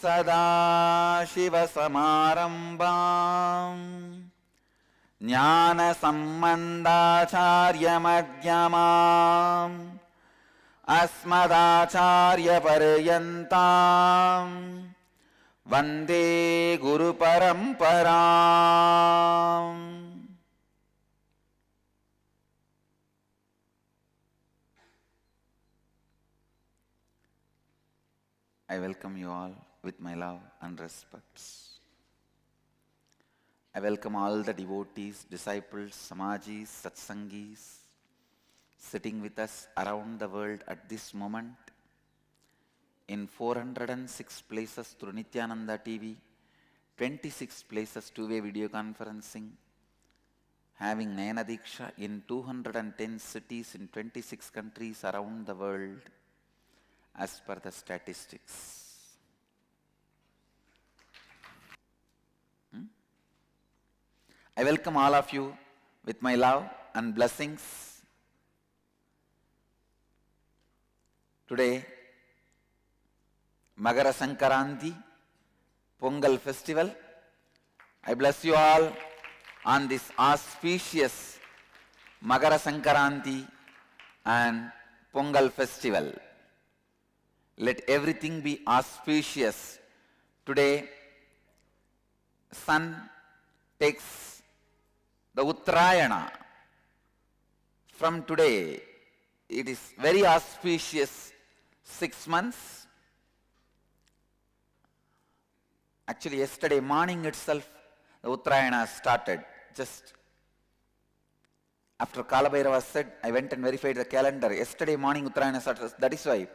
सदाशिवसमारम्भाम् ज्ञानसम्बन्धाचार्यमध्यमाम् अस्मदाचार्यपर्यन्ताम् वन्दे गुरुपरम्पराम्. I welcome you all with my love and respects. I welcome all the devotees, disciples, samajis, satsangis sitting with us around the world at this moment in 406 places through Nityananda TV, 26 places two-way video conferencing, having Nayana Diksha in 210 cities in 26 countries around the world as per the statistics. I welcome all of you with my love and blessings. Today, Magara Sankaranti, Pongal festival. I bless you all on this auspicious Magara Sankaranti and Pongal festival. Let everything be auspicious. Today, sun takes the Uttarayana. From today, it is very auspicious 6 months. Actually, yesterday morning itself, the Uttarayana started. Just after Kalabhairava said, I went and verified the calendar. Yesterday morning, Uttarayana started. That is why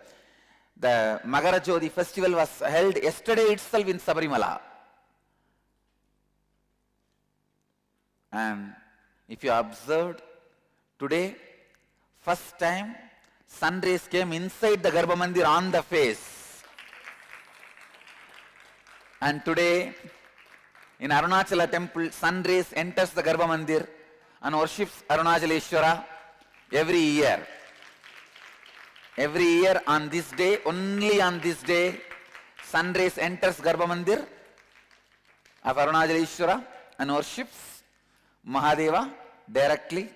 the Magara Jyoti festival was held yesterday itself in Sabarimala. And if you observed, today, first time, sun rays came inside the Garbha Mandir on the face. And today, in Arunachala temple, sun rays enters the Garbha Mandir and worships Arunachaleshwara every year. Every year on this day, only on this day, sun rays enters Garbha Mandir of Arunachaleshwara and worships Mahadeva directly.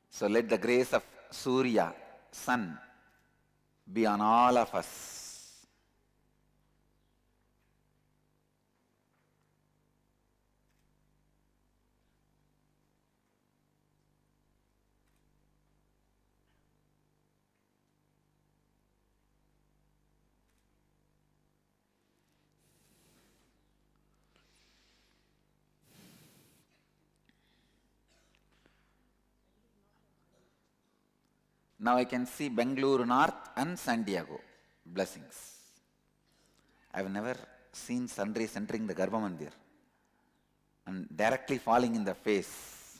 So let the grace of Surya, sun, be on all of us. Now I can see Bengaluru North and San Diego. Blessings. I have never seen sun rays entering the Garbha Mandir and directly falling in the face.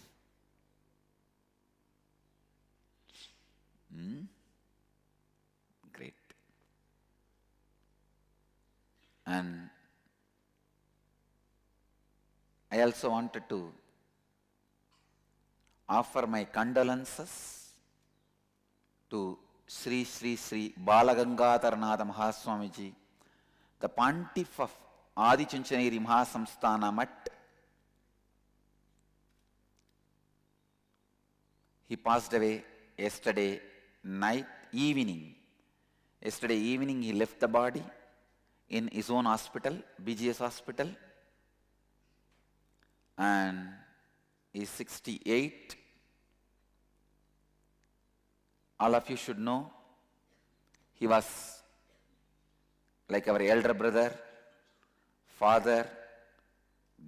Great. And I also wanted to offer my condolences to Sri Sri Sri Balagangadharanatha Mahaswamiji, the Pontiff of Adi Chunchanagiri Mahasamsthana Mutt. He passed away yesterday evening. Yesterday evening he left the body in his own hospital, BGS Hospital, and he is 68. All of you should know, he was like our elder brother, father,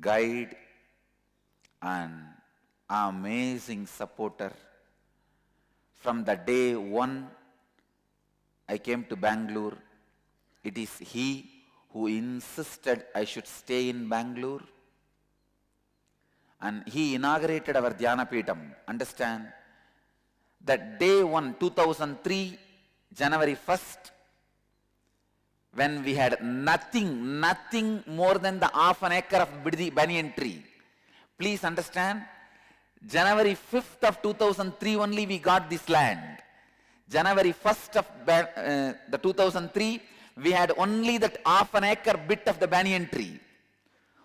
guide, and amazing supporter. From the day one I came to Bangalore, it is he who insisted I should stay in Bangalore. And he inaugurated our Dhyanapeetham. Understand? That day 1, 2003, January 1st, when we had nothing more than the half an acre of banyan tree. Please understand, January 5th of 2003 only we got this land. January 1st of the 2003, we had only that half an acre bit of the banyan tree.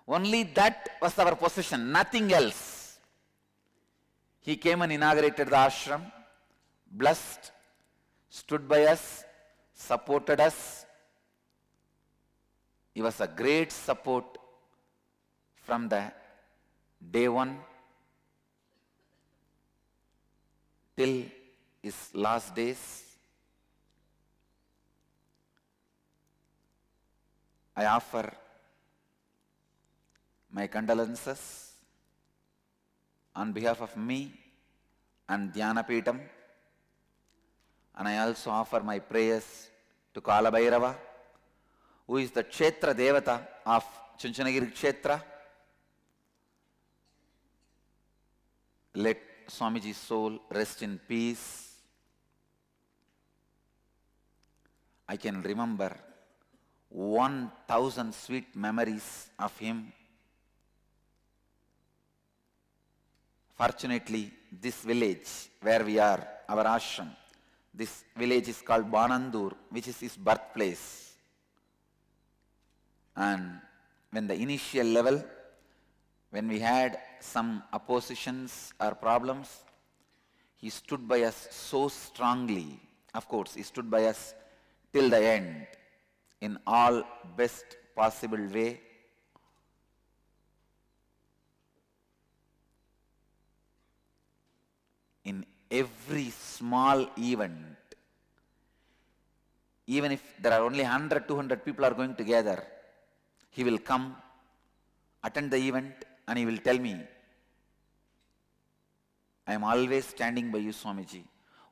Only that was our possession, nothing else. He came and inaugurated the ashram, blessed, stood by us, supported us. He was a great support from the day one till his last days. I offer my condolences on behalf of me and Dhyanapeetham, and I also offer my prayers to Kala Bhairava, who is the Kshetra Devata of Chunchanagiri Kshetra. Let Swamiji's soul rest in peace. I can remember 1,000 sweet memories of him. Fortunately, this village where we are, our ashram, this village is called Banandur, which is his birthplace. And when the initial level, when we had some oppositions or problems, he stood by us so strongly. Of course, he stood by us till the end in all best possible way. In every small event, even if there are only 100, 200 people are going together, he will come, attend the event, and he will tell me, I am always standing by you, Swamiji.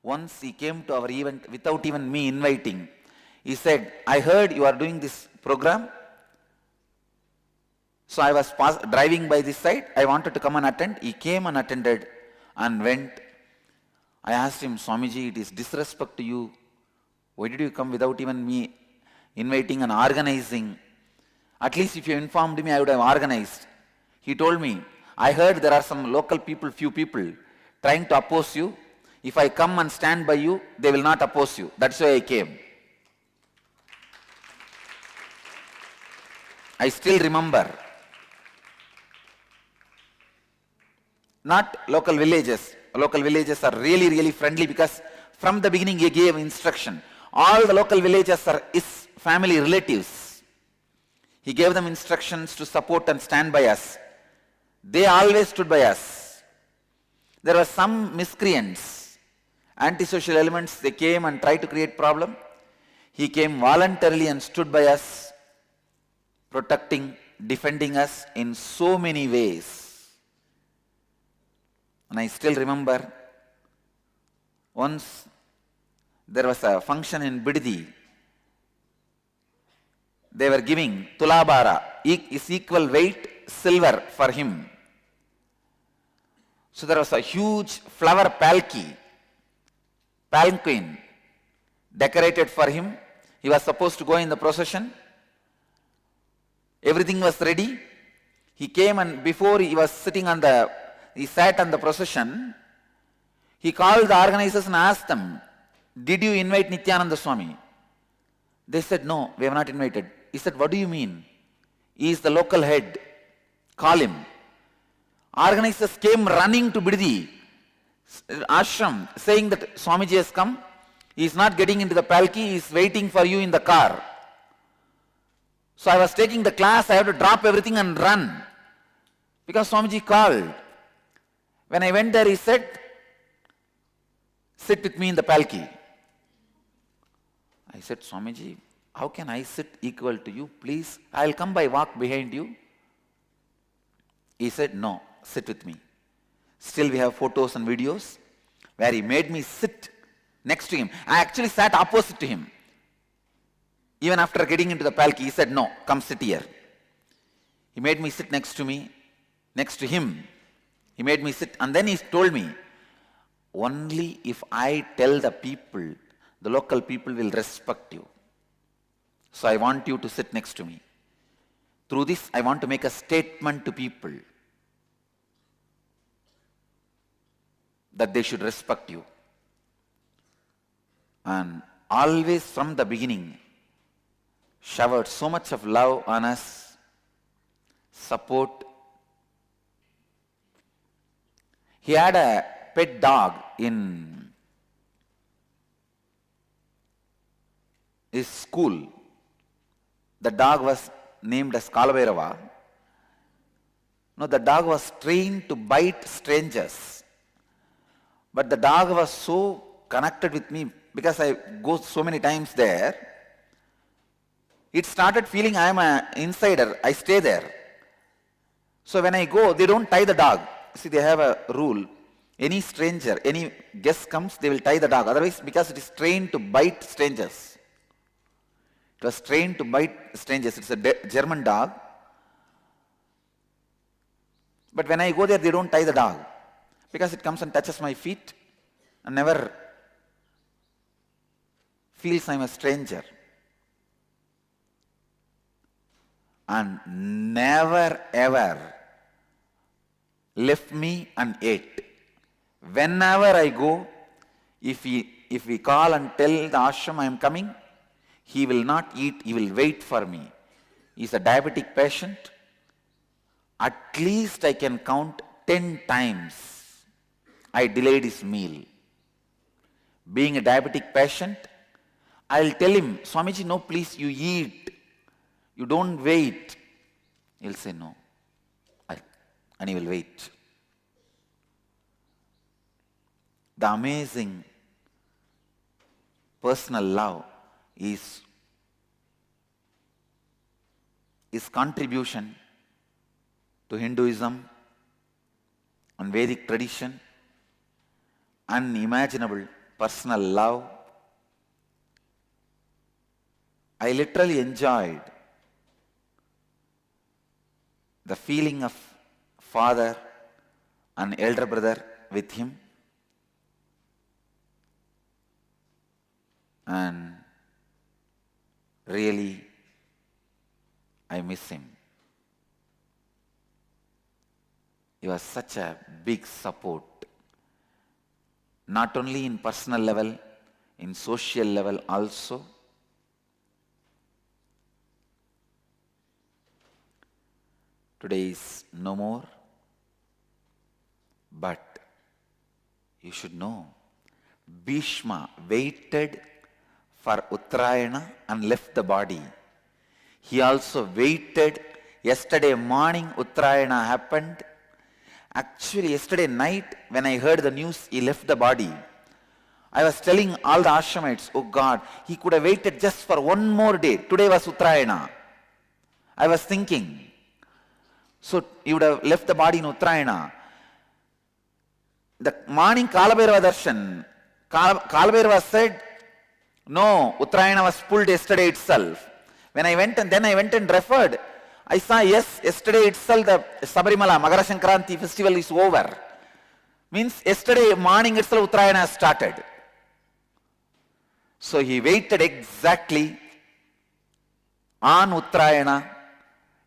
Once he came to our event without even me inviting. He said, I heard you are doing this program. So I was driving by this side. I wanted to come and attend. He came and attended and went. I asked him, Swamiji, it is disrespect to you. Why did you come without even me inviting and organizing? At least if you informed me, I would have organized. He told me, I heard there are some local people, few people, trying to oppose you. If I come and stand by you, they will not oppose you. That's why I came. I still remember. Not local villages. Local villages are really, really friendly because from the beginning he gave instruction. All the local villages are his family relatives. He gave them instructions to support and stand by us. They always stood by us. There were some miscreants, antisocial elements, they came and tried to create problem. He came voluntarily and stood by us, protecting, defending us in so many ways. And I still remember once there was a function in Biddi. They were giving Tulabara, is equal weight silver for him. So there was a huge flower palanquin decorated for him. He was supposed to go in the procession. Everything was ready. He came and before he sat on the procession, he called the organizers and asked them, did you invite Nityananda Swami? They said, no, we have not invited. He said, what do you mean? He is the local head. Call him. Organizers came running to Biddi ashram saying that Swamiji has come. He is not getting into the palki. He is waiting for you in the car. So I was taking the class. I had to drop everything and run because Swamiji called. When I went there, he said, sit with me in the palki. I said, Swamiji, how can I sit equal to you? Please, I will come by walk behind you. He said, no, sit with me. Still we have photos and videos where he made me sit next to him. I actually sat opposite to him. Even after getting into the palki, he said, no, come sit here. He made me sit next to him. He made me sit and then he told me, only if I tell the people, the local people will respect you. So I want you to sit next to me. Through this, I want to make a statement to people that they should respect you. And always from the beginning, showered so much of love on us, support. He had a pet dog in his school. The dog was named as Kalabhairava. No, the dog was trained to bite strangers. But the dog was so connected with me because I go so many times there. It started feeling I am an insider. I stay there. So when I go, they don't tie the dog. See, they have a rule. Any stranger, any guest comes, they will tie the dog. Otherwise, because it is trained to bite strangers. It was trained to bite strangers. It's a German dog. But when I go there, they don't tie the dog. Because it comes and touches my feet and never feels I'm a stranger. And never ever left me and ate. Whenever I go, if we call and tell the ashram I am coming, he will not eat, he will wait for me. He is a diabetic patient. At least I can count 10 times I delayed his meal. Being a diabetic patient, I'll tell him, Swamiji, no, please, you eat. You don't wait. He'll say no. And he will wait. The amazing personal love is his contribution to Hinduism and Vedic tradition, unimaginable personal love. I literally enjoyed the feeling of father and elder brother with him. And really, I miss him. He was such a big support, not only in personal level, in social level also. Today is no more, but you should know, Bhishma waited for Uttarayana and left the body. He also waited. Yesterday morning Uttarayana happened. Actually, yesterday night when I heard the news, he left the body. I was telling all the ashramites, oh God, he could have waited just for one more day. Today was Uttarayana. I was thinking, so he would have left the body in Uttarayana. The morning Kalabhairava darshan, Kalabhairava said, no, Uttarayana was pulled yesterday itself. When I went and referred, I saw, yes, yesterday itself the Sabarimala Magara Sankranti festival is over. Means yesterday morning itself Uttarayana started. So he waited exactly on Uttarayana,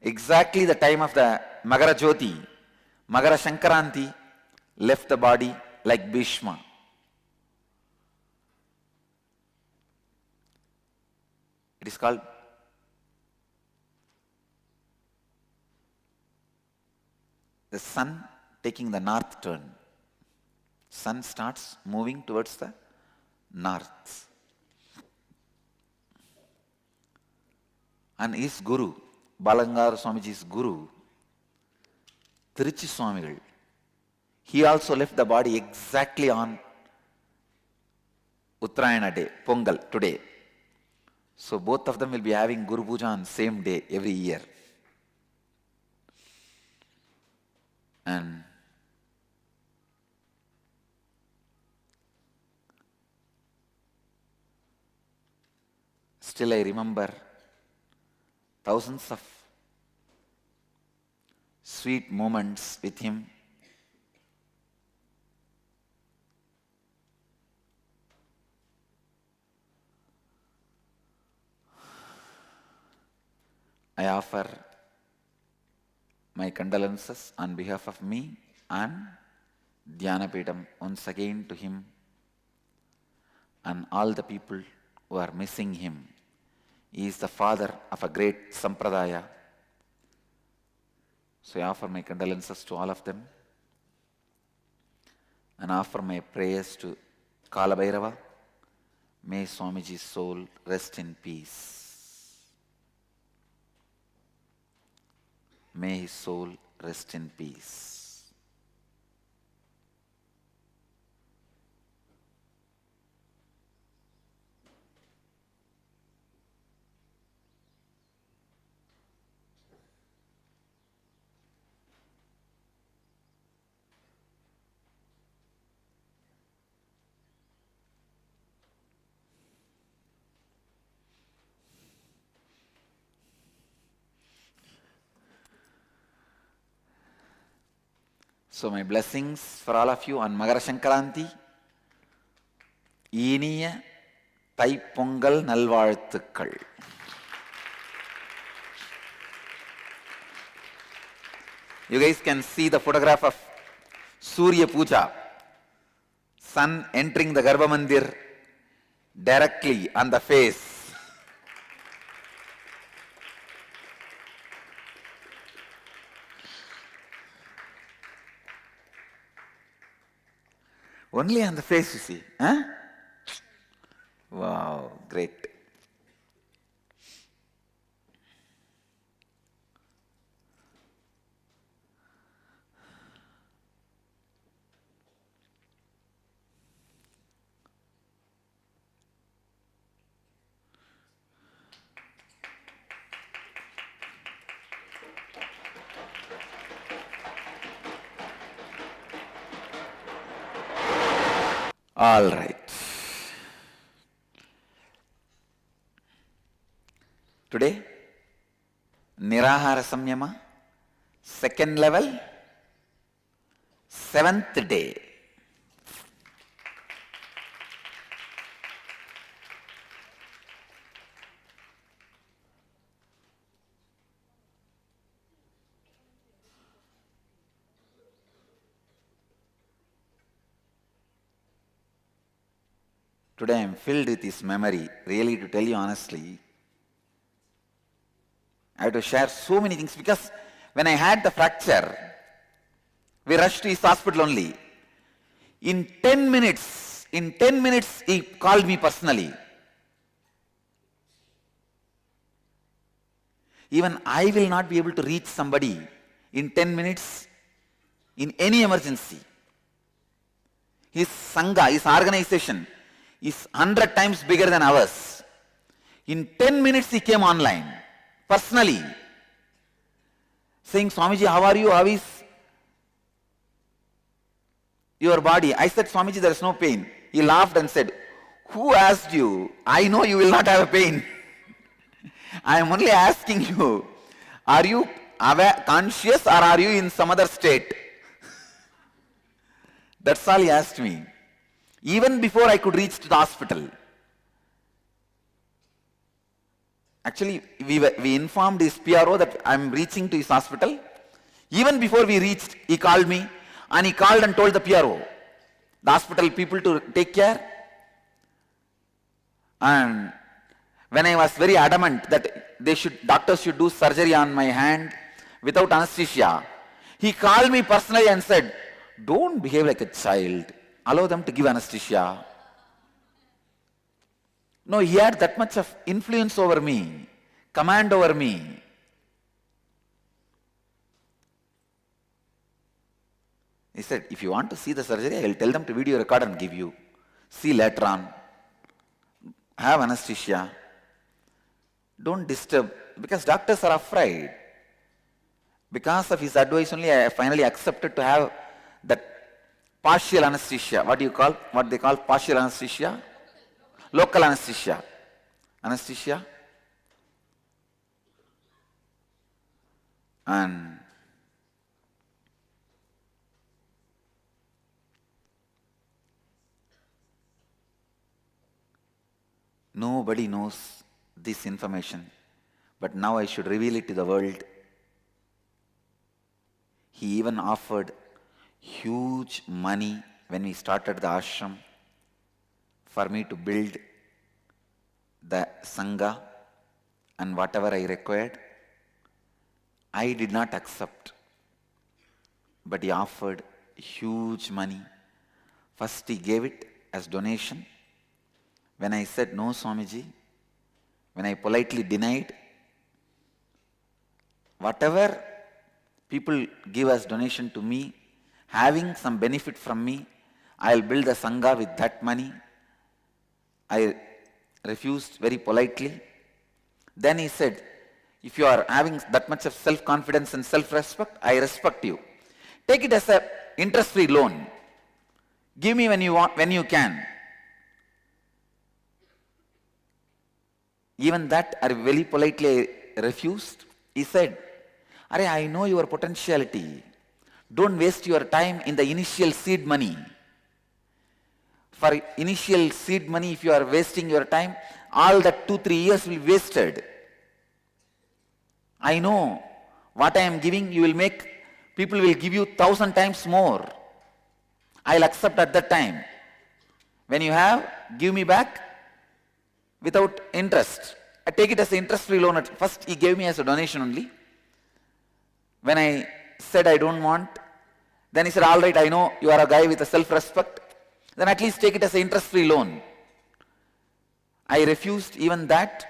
exactly the time of the Magara Jyoti. Magara Sankranti left the body like Bhishma. It is called the sun taking the north turn. Sun starts moving towards the north. And his guru, Balangar Swamiji's guru, Tiruchi Swamigal, he also left the body exactly on Uttarayana day, Pongal, today. So both of them will be having Guru Puja on same day every year. And still I remember thousands of sweet moments with him. I offer my condolences on behalf of me and Dhyanapeetham once again to him and all the people who are missing him. He is the father of a great sampradaya. So I offer my condolences to all of them and offer my prayers to Kala Bhairava. May Swamiji's soul rest in peace. May his soul rest in peace. So my blessings for all of you on Magara Sankaranti. இனிய தைப்பொங்கல் நல்வாழ்த்துக்கள். You guys can see the photograph of Surya Puja, sun entering the Garbha Mandir directly on the face. Only on the face you see. Huh? Wow, great. All right. Today, Nirahara Samyama, second level, 7th day. Today I am filled with this memory, really, to tell you honestly. I have to share so many things because when I had the fracture, we rushed to his hospital only. In 10 minutes, he called me personally. Even I will not be able to reach somebody in 10 minutes in any emergency. His Sangha, his organization, is 100 times bigger than ours. In 10 minutes he came online, personally, saying, Swamiji, how are you? How is your body? I said, Swamiji, there is no pain. He laughed and said, who asked you? I know you will not have a pain. I am only asking you, are you conscious or are you in some other state? That's all he asked me. Even before I could reach to the hospital. Actually, we informed his PRO that I am reaching to his hospital. Even before we reached, he called me and he called and told the PRO, the hospital people, to take care. And when I was very adamant that doctors should do surgery on my hand without anesthesia, he called me personally and said, don't behave like a child. Allow them to give anesthesia. No, he had that much of influence over me, command over me. He said, if you want to see the surgery, I will tell them to video record and give you. See later on. Have anesthesia. Don't disturb, because doctors are afraid. Because of his advice only, I finally accepted to have that partial anesthesia. What they call partial anesthesia? Local anesthesia. Anesthesia. And nobody knows this information. but now I should reveal it to the world. He even offered huge money when we started the ashram for me to build the Sangha and whatever I required. I did not accept, but he offered huge money. First he gave it as donation. When I said no, Swamiji, when I politely denied, whatever people give as donation to me, having some benefit from me, I will build the Sangha with that money. I refused very politely. Then he said, if you are having that much of self-confidence and self-respect, I respect you. Take it as an interest-free loan. Give me when you want, when you can. Even that I very politely refused. He said, Arey, I know your potentiality. Don't waste your time in the initial seed money. For initial seed money, if you are wasting your time, all that 2-3 years will be wasted. I know what I am giving, you will make, people will give you 1,000 times more. I'll accept at that time. When you have, give me back without interest. I take it as an interest-free loan. At first he gave me as a donation only. When I said I don't want, then he said, all right, I know you are a guy with a self-respect. Then at least take it as an interest-free loan. I refused even that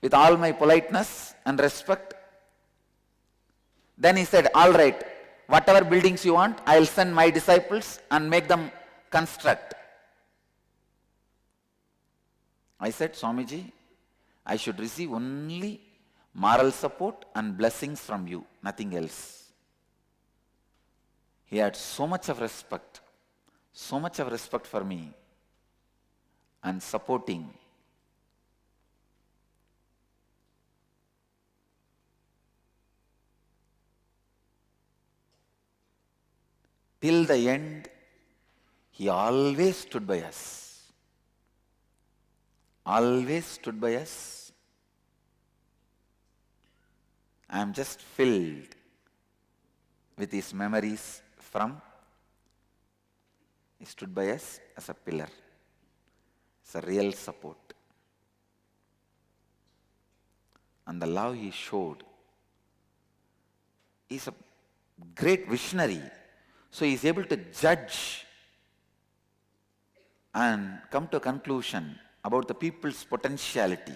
with all my politeness and respect. Then he said, all right, whatever buildings you want, I'll send my disciples and make them construct. I said, Swamiji, I should receive only moral support and blessings from you, nothing else. He had so much of respect for me and supporting. Till the end, he always stood by us. Always stood by us. I am just filled with his memories from. He stood by us as a pillar. It's a real support. And the love he showed. He's a great visionary. So he is able to judge and come to a conclusion about the people's potentiality.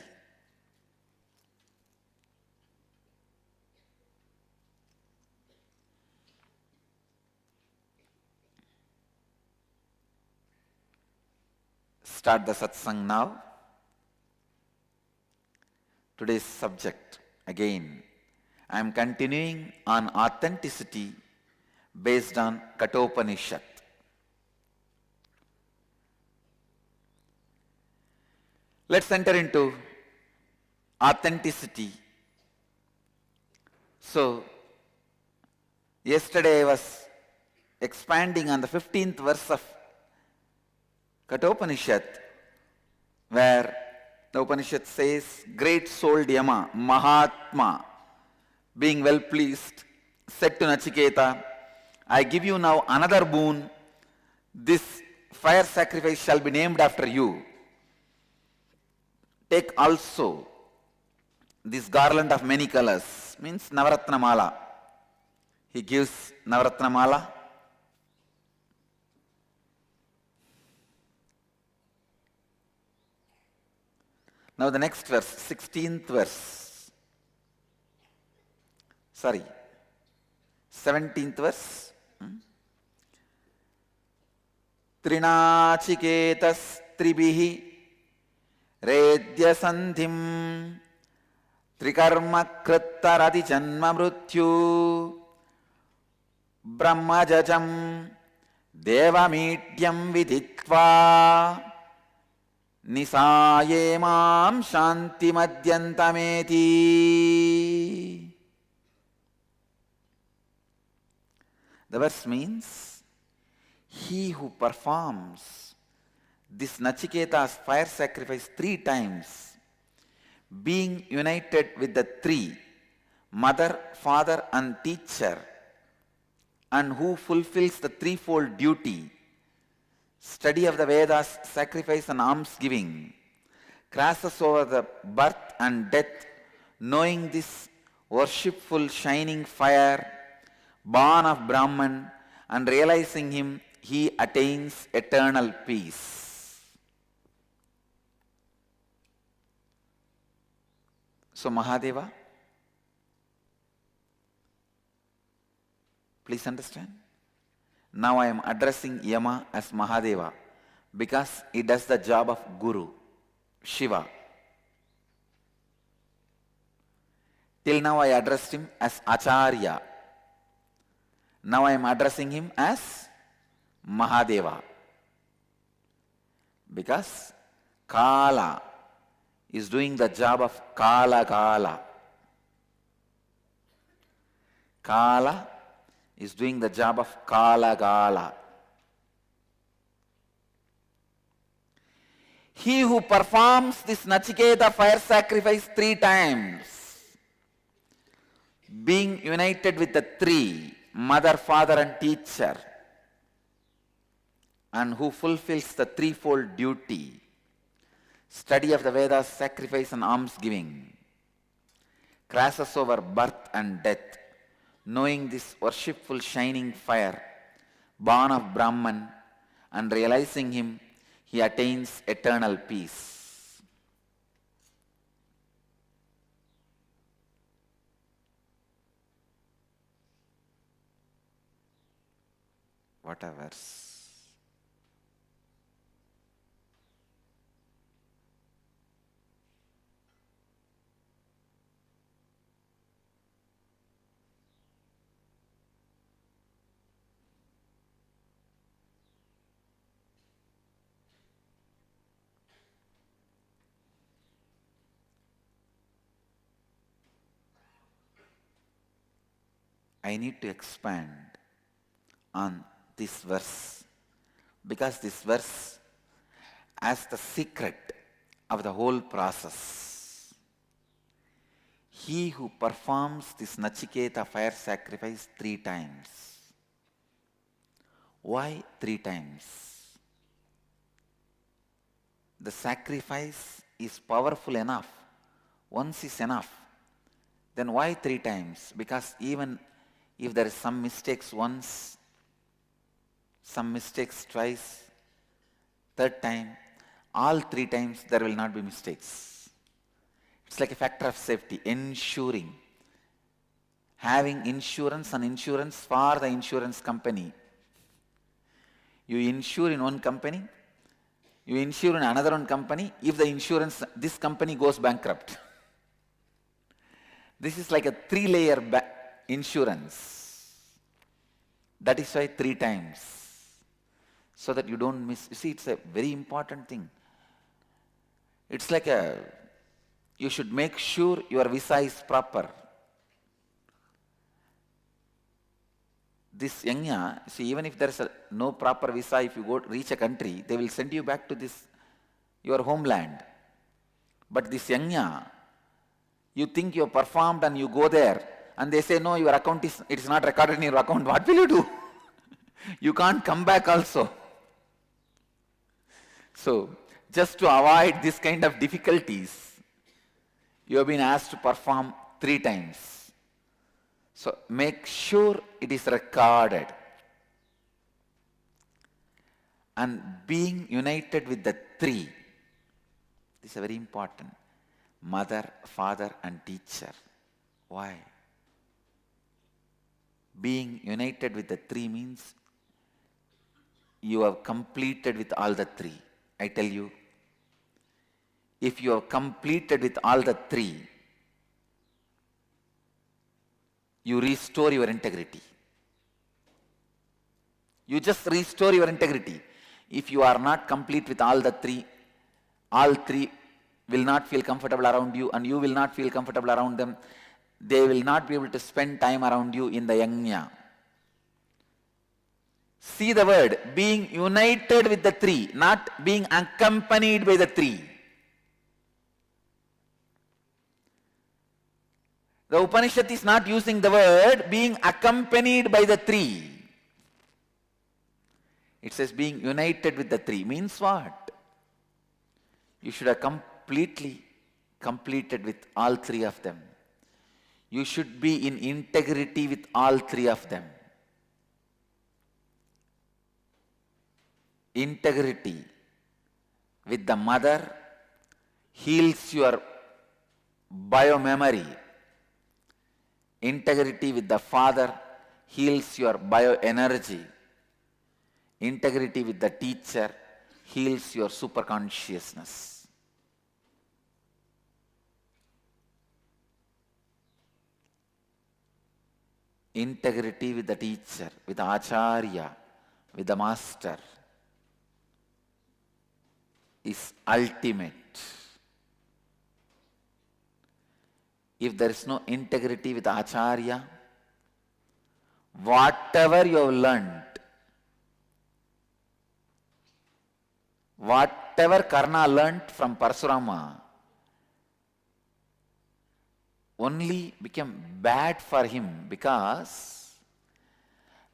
Start the satsang now. Today's subject, again, I am continuing on authenticity based on Kathopanishad. Let's enter into authenticity. So, yesterday I was expanding on the 15th verse of Kathopanishad, where the Upanishad says, great souled Yama, Mahatma, being well pleased, said to Nachiketa, I give you now another boon. This fire sacrifice shall be named after you. Take also this garland of many colors, means Navaratna Mala. He gives Navaratna Mala. Now the next verse, 16th verse. 17th verse. Trinachiketas tribihi redya sandhim trikarma krittarati janma mrutyu brahmajajam devamītyam viditva nisayemam shanti madhyantameti. The verse means, he who performs this Nachiketa's fire sacrifice 3 times being united with the three, mother, father and teacher, and who fulfills the threefold duty, study of the Vedas, sacrifice and almsgiving, crosses over the birth and death, knowing this worshipful shining fire, born of Brahman, and realizing him, he attains eternal peace. So Mahadeva, please understand. Now I am addressing Yama as Mahadeva because he does the job of Guru, Shiva. Till now I addressed him as Acharya. Now I am addressing him as Mahadeva. Because Kala is doing the job of Kala Kala. Kala is doing the job of Kala Kala. He who performs this Nachiketa fire sacrifice 3 times, being united with the three, mother, father and teacher, and who fulfills the threefold duty, study of the Vedas, sacrifice and almsgiving, crosses over birth and death, knowing this worshipful shining fire, born of Brahman, and realizing him, he attains eternal peace. What a verse. I need to expand on this verse because this verse has the secret of the whole process. He who performs this Nachiketa fire sacrifice 3 times. Why 3 times? The sacrifice is powerful enough. Once is enough. Then why 3 times? Because even if there is some mistakes once, some mistakes twice, 3rd time, all 3 times there will not be mistakes. It's like a factor of safety, ensuring. Having insurance and insurance for the insurance company. You insure in one company, you insure in another one company, if the insurance, this company goes bankrupt. This is like a 3-layer insurance. That is why 3 times. So that you don't miss. You see, it's a very important thing. It's like you should make sure your visa is proper. This yajna, see, even if there is no proper visa, if you reach a country, they will send you back to your homeland. But this yajna, you think you have performed and you go there, and they say, no, your account it's not recorded in your account. What will you do? You can't come back also. So, just to avoid this kind of difficulties, you have been asked to perform 3 times. So, make sure it is recorded. And being united with the 3, this is very important. Mother, father and teacher. Why? Being united with the 3 means you have completed with all the 3. I tell you, if you have completed with all the 3, you restore your integrity. You just restore your integrity. If you are not complete with all the 3, all 3 will not feel comfortable around you and you will not feel comfortable around them. They will not be able to spend time around you in the yajna. See the word, being united with the 3, not being accompanied by the 3. The Upanishad is not using the word being accompanied by the three. It says being united with the three. Means what? You should have completely completed with all three of them. You should be in integrity with all three of them. Integrity with the mother heals your biomemory. Integrity with the father heals your bioenergy. Integrity with the teacher heals your superconsciousness. Integrity with the teacher, with the acharya, with the master is ultimate. If there is no integrity with the acharya, whatever you have learned, whatever Karna learnt from Parshurama, only became bad for him, because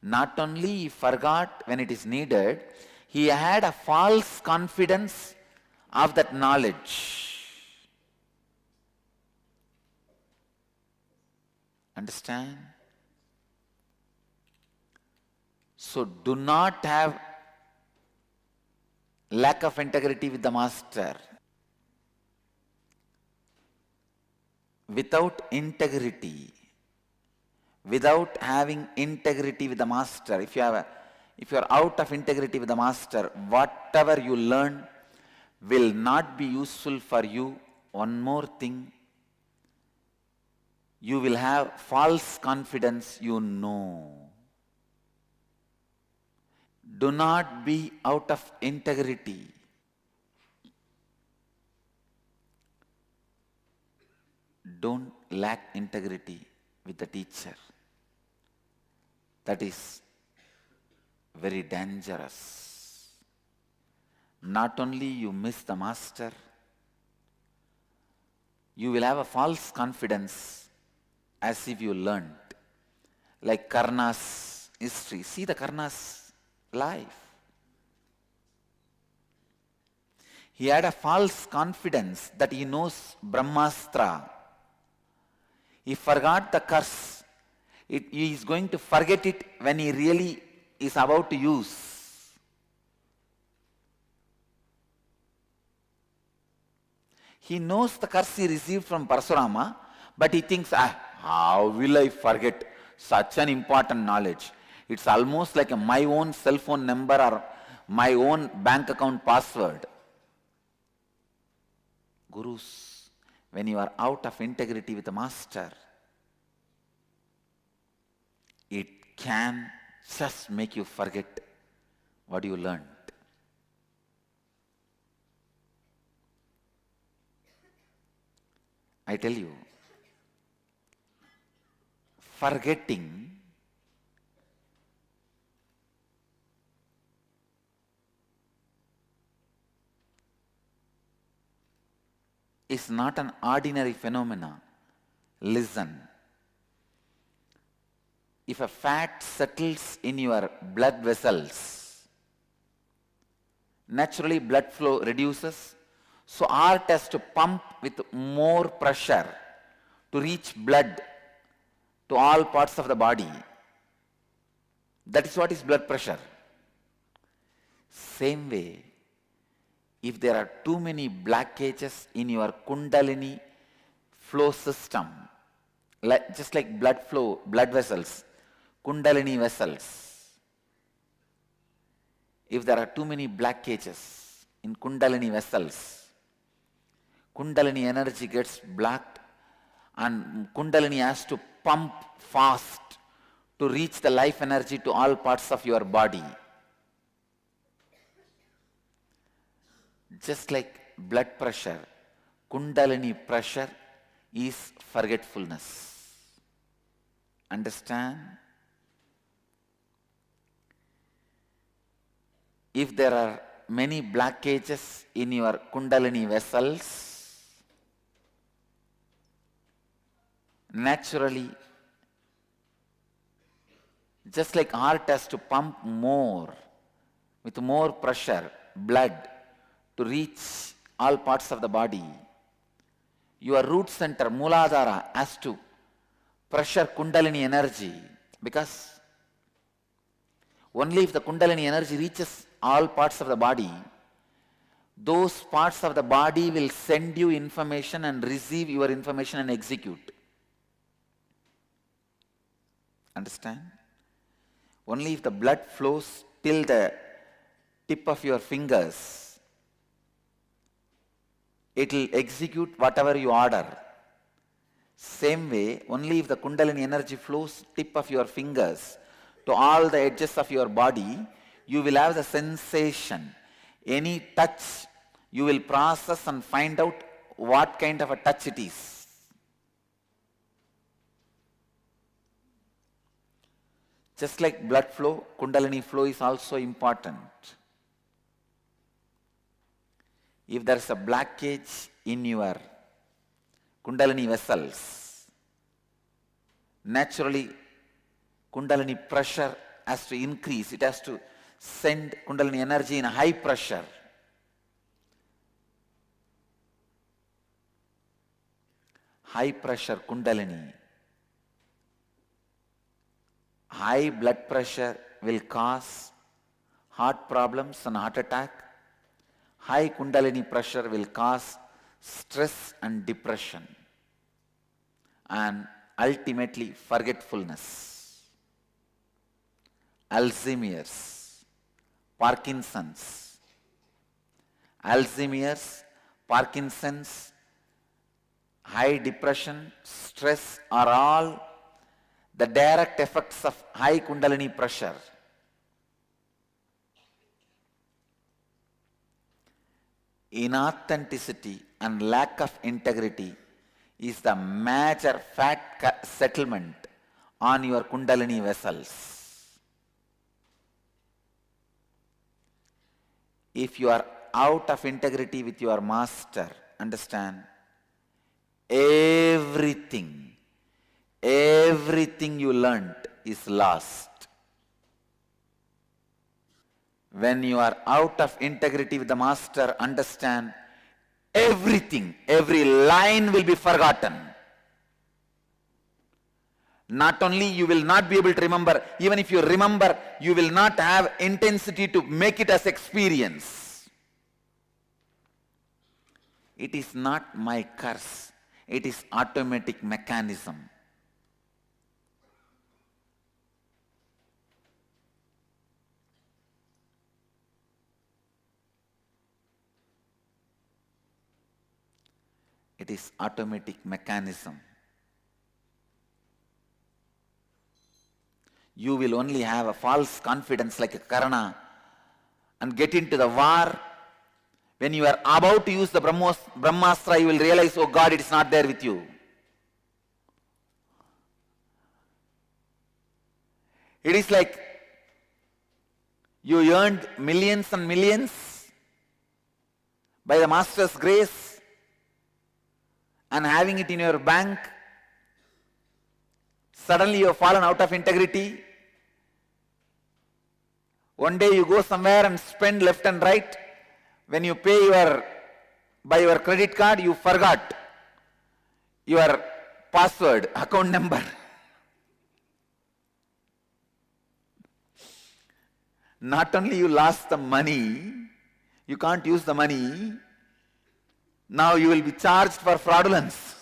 not only he forgot when it is needed, he had a false confidence of that knowledge. Understand? So do not have lack of integrity with the master. Without integrity, without having integrity with the master, if you are out of integrity with the master, whatever you learn will not be useful for you. One more thing, you will have false confidence, you know. Do not be out of integrity. Don't lack integrity with the teacher. That is very dangerous. Not only you miss the master, you will have a false confidence as if you learned. Like Karna's history. See the Karna's life. He had a false confidence that he knows Brahmastra. He forgot the curse. He is going to forget it when he really is about to use. He knows the curse he received from Parshurama, but he thinks, how will I forget such an important knowledge? It's almost like my own cell phone number or my own bank account password. Gurus, when you are out of integrity with the master, it can just make you forget what you learned. I tell you, forgetting is not an ordinary phenomena. Listen. If a fat settles in your blood vessels, naturally blood flow reduces. So heart has to pump with more pressure to reach blood to all parts of the body. That is what is blood pressure. Same way, if there are too many blockages in your Kundalini flow system, just like blood flow, blood vessels, Kundalini vessels, if there are too many blockages in Kundalini vessels, Kundalini energy gets blocked and Kundalini has to pump fast to reach the life energy to all parts of your body. Just like blood pressure, Kundalini pressure is forgetfulness. Understand? If there are many blockages in your Kundalini vessels, naturally, just like heart has to pump more, with more pressure, blood, to reach all parts of the body, your root center, Mooladhara, has to pressure Kundalini energy, because only if the Kundalini energy reaches all parts of the body, those parts of the body will send you information and receive your information and execute. Understand? Only if the blood flows till the tip of your fingers, it will execute whatever you order. Same way, only if the Kundalini energy flows tip of your fingers to all the edges of your body, you will have the sensation. Any touch, you will process and find out what kind of a touch it is. Just like blood flow, Kundalini flow is also important. If there is a blockage in your Kundalini vessels, naturally Kundalini pressure has to increase. It has to send Kundalini energy in a high pressure. High pressure Kundalini. High blood pressure will cause heart problems and heart attack. High Kundalini pressure will cause stress and depression, and ultimately forgetfulness, Alzheimer's, Parkinson's. Alzheimer's, Parkinson's, high depression, stress are all the direct effects of high Kundalini pressure. Inauthenticity and lack of integrity is the major fat settlement on your Kundalini vessels. If you are out of integrity with your master, understand, everything you learnt is lost. When you are out of integrity with the master, understand, everything, every line will be forgotten. Not only you will not be able to remember, even if you remember, you will not have intensity to make it as experience. It is not my curse. It is automatic mechanism. It is automatic mechanism. You will only have a false confidence like a Karna and get into the war. When you are about to use the Brahmastra, you will realize, oh God, it is not there with you. It is like you earned millions and millions by the master's grace, and having it in your bank, suddenly you have fallen out of integrity. One day you go somewhere and spend left and right. When you pay by your credit card, you forgot your password, account number. Not only you lost the money, you can't use the money, now you will be charged for fraudulence.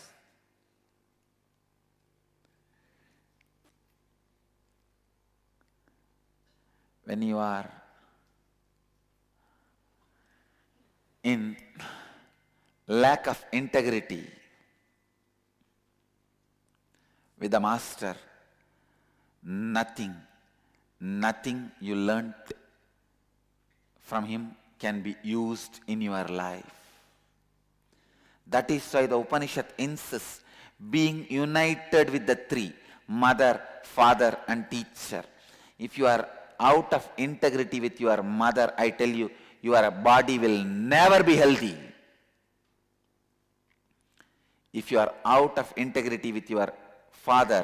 When you are in lack of integrity with the master, nothing you learnt from him can be used in your life. That is why the Upanishad insists being united with the three, mother, father and teacher. If you are out of integrity with your mother, I tell you, your body will never be healthy. If you are out of integrity with your father,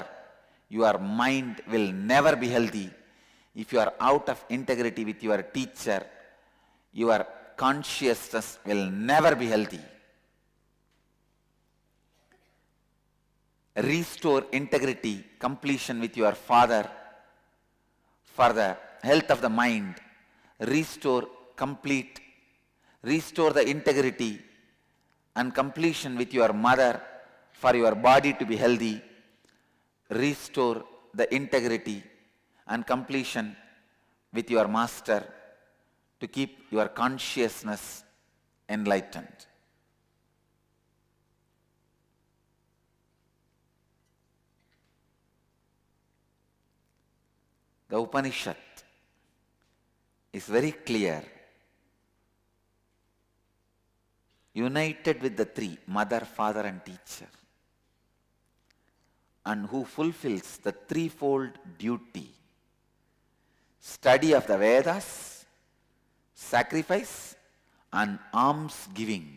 your mind will never be healthy. If you are out of integrity with your teacher, your consciousness will never be healthy. Restore integrity, completion with your father for the health of the mind. Restore the integrity and completion with your mother for your body to be healthy. Restore the integrity and completion with your master to keep your consciousness enlightened. The Upanishad is very clear. United with the three, mother, father and teacher, and who fulfills the threefold duty: study of the Vedas, sacrifice and alms giving.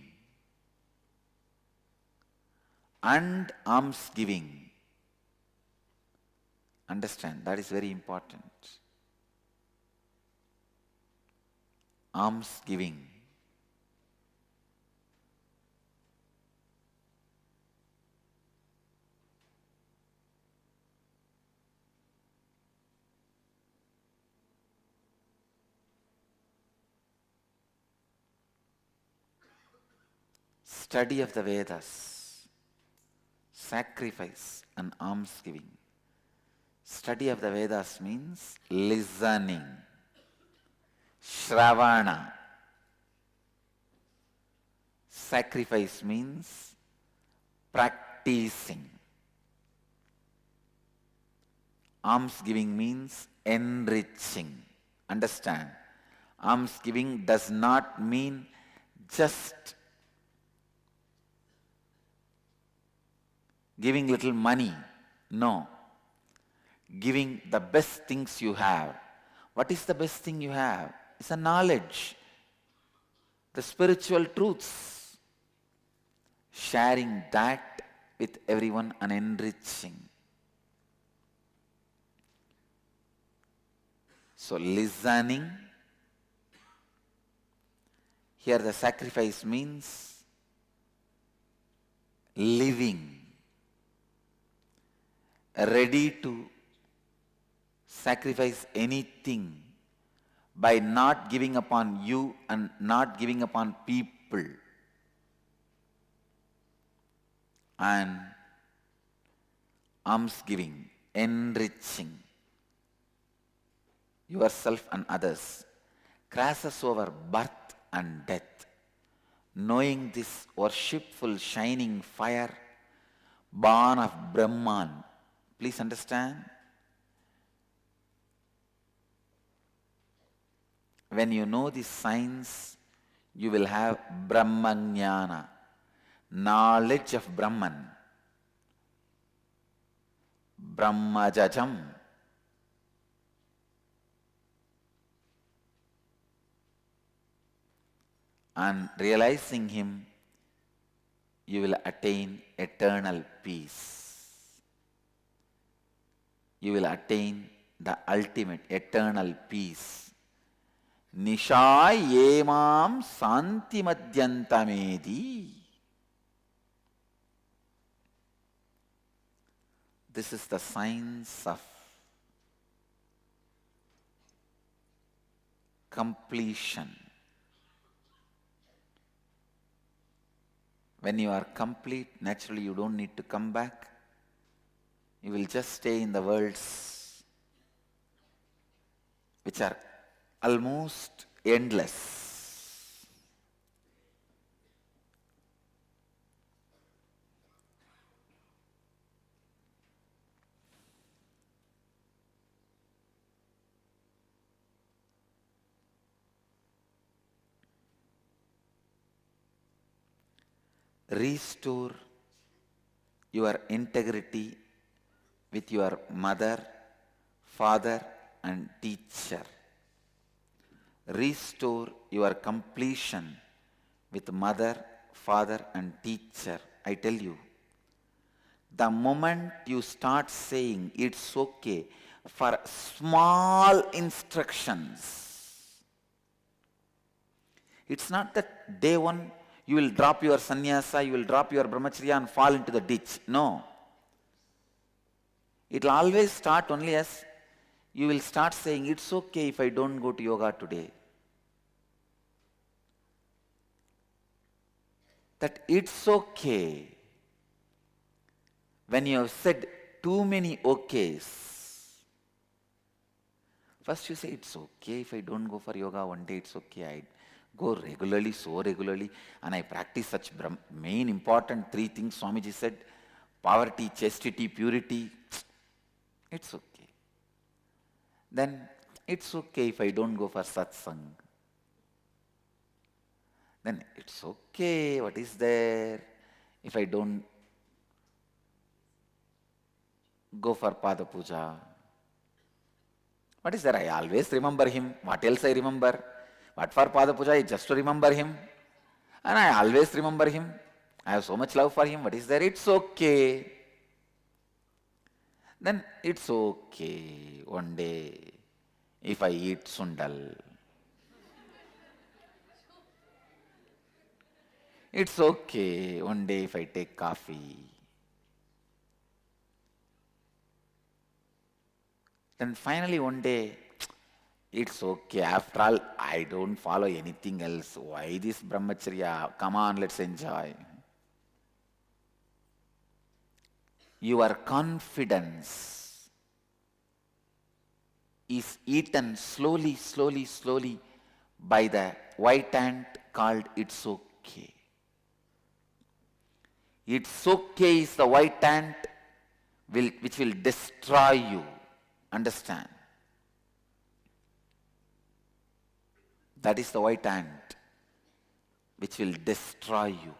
And alms giving. Understand, that is very important. Alms giving. Study of the Vedas, sacrifice and alms giving. Study of the Vedas means listening, Shravana. Sacrifice means practicing. Alms giving means enriching. Understand, alms giving does not mean just giving little money. No. Giving the best things you have. What is the best thing you have? It's a knowledge, the spiritual truths. Sharing that with everyone and enriching. So listening. Here the sacrifice means living. Ready to sacrifice anything by not giving upon you and not giving upon people. And alms giving, enriching yourself and others, crosses over birth and death. Knowing this worshipful shining fire, born of Brahman. Please understand. When you know this science, you will have Brahmajnana, knowledge of Brahman. Brahmajajam. And realizing him, you will attain eternal peace. You will attain the ultimate eternal peace. Nisha yemam santi madhyantamedi. This is the science of completion. When you are complete, naturally you don't need to come back. You will just stay in the worlds which are almost endless. Restore your integrity with your mother, father and teacher. Restore your completion with mother, father and teacher. I tell you, The moment you start saying it's okay for small instructions, it's not that day one you will drop your sannyasa, you will drop your brahmacharya and fall into the ditch. No. It will always start only as you will start saying, it's okay if I don't go to yoga today. That it's okay. When you have said too many okays, first you say, it's okay if I don't go for yoga one day, it's okay. I go regularly, so regularly, and I practice such main important three things Swamiji said, poverty, chastity, purity. It's okay. Then it's okay if I don't go for satsang. Then it's okay, what is there if I don't go for Pada Puja? What is there? I always remember him. What else I remember? What for Pada Puja? I just to remember him. And I always remember him. I have so much love for him. What is there? It's okay. Then it's okay one day if I eat sundal. It's okay one day if I take coffee. Then finally one day, it's okay. After all, I don't follow anything else. Why this brahmacharya? Come on, let's enjoy. Your confidence is eaten slowly, slowly, slowly by the white ant called it's okay. It's okay is the white ant which will destroy you. Understand? That is the white ant which will destroy you.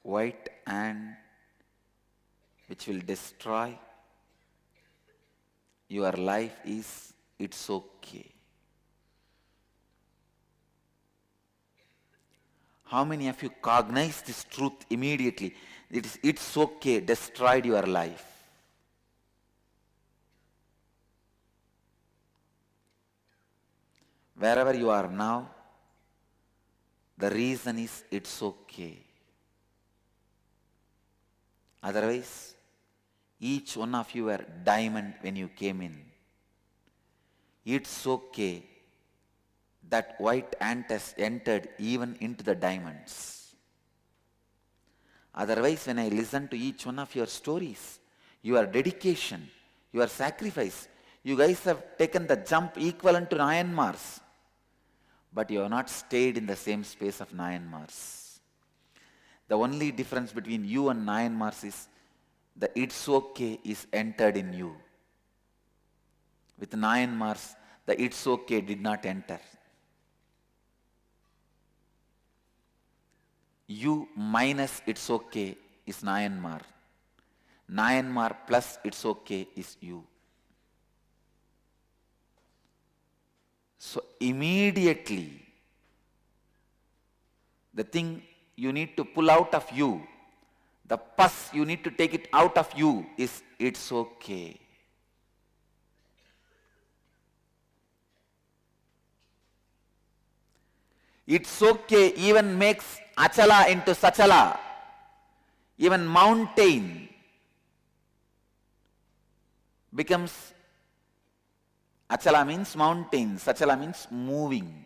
White ant which will destroy your life is it's okay. How many of you cognize this truth immediately? It's okay destroyed your life. Wherever you are now, the reason is it's okay. Otherwise, each one of you were diamond when you came in. It's okay that white ant has entered even into the diamonds. Otherwise, when I listen to each one of your stories, your dedication, your sacrifice, you guys have taken the jump equivalent to Nayanmars, but you have not stayed in the same space of Nayanmars. The only difference between you and Nayanmars is the it's okay is entered in you. With Nayanmars, the it's okay did not enter. You minus it's okay is Nayanmar. Nayanmar plus it's okay is you. So immediately, the thing you need to pull out of you, the pus you need to take it out of you is it's okay. It's okay even makes Achala into Sachala. Even mountain becomes, Achala means mountain, Sachala means moving.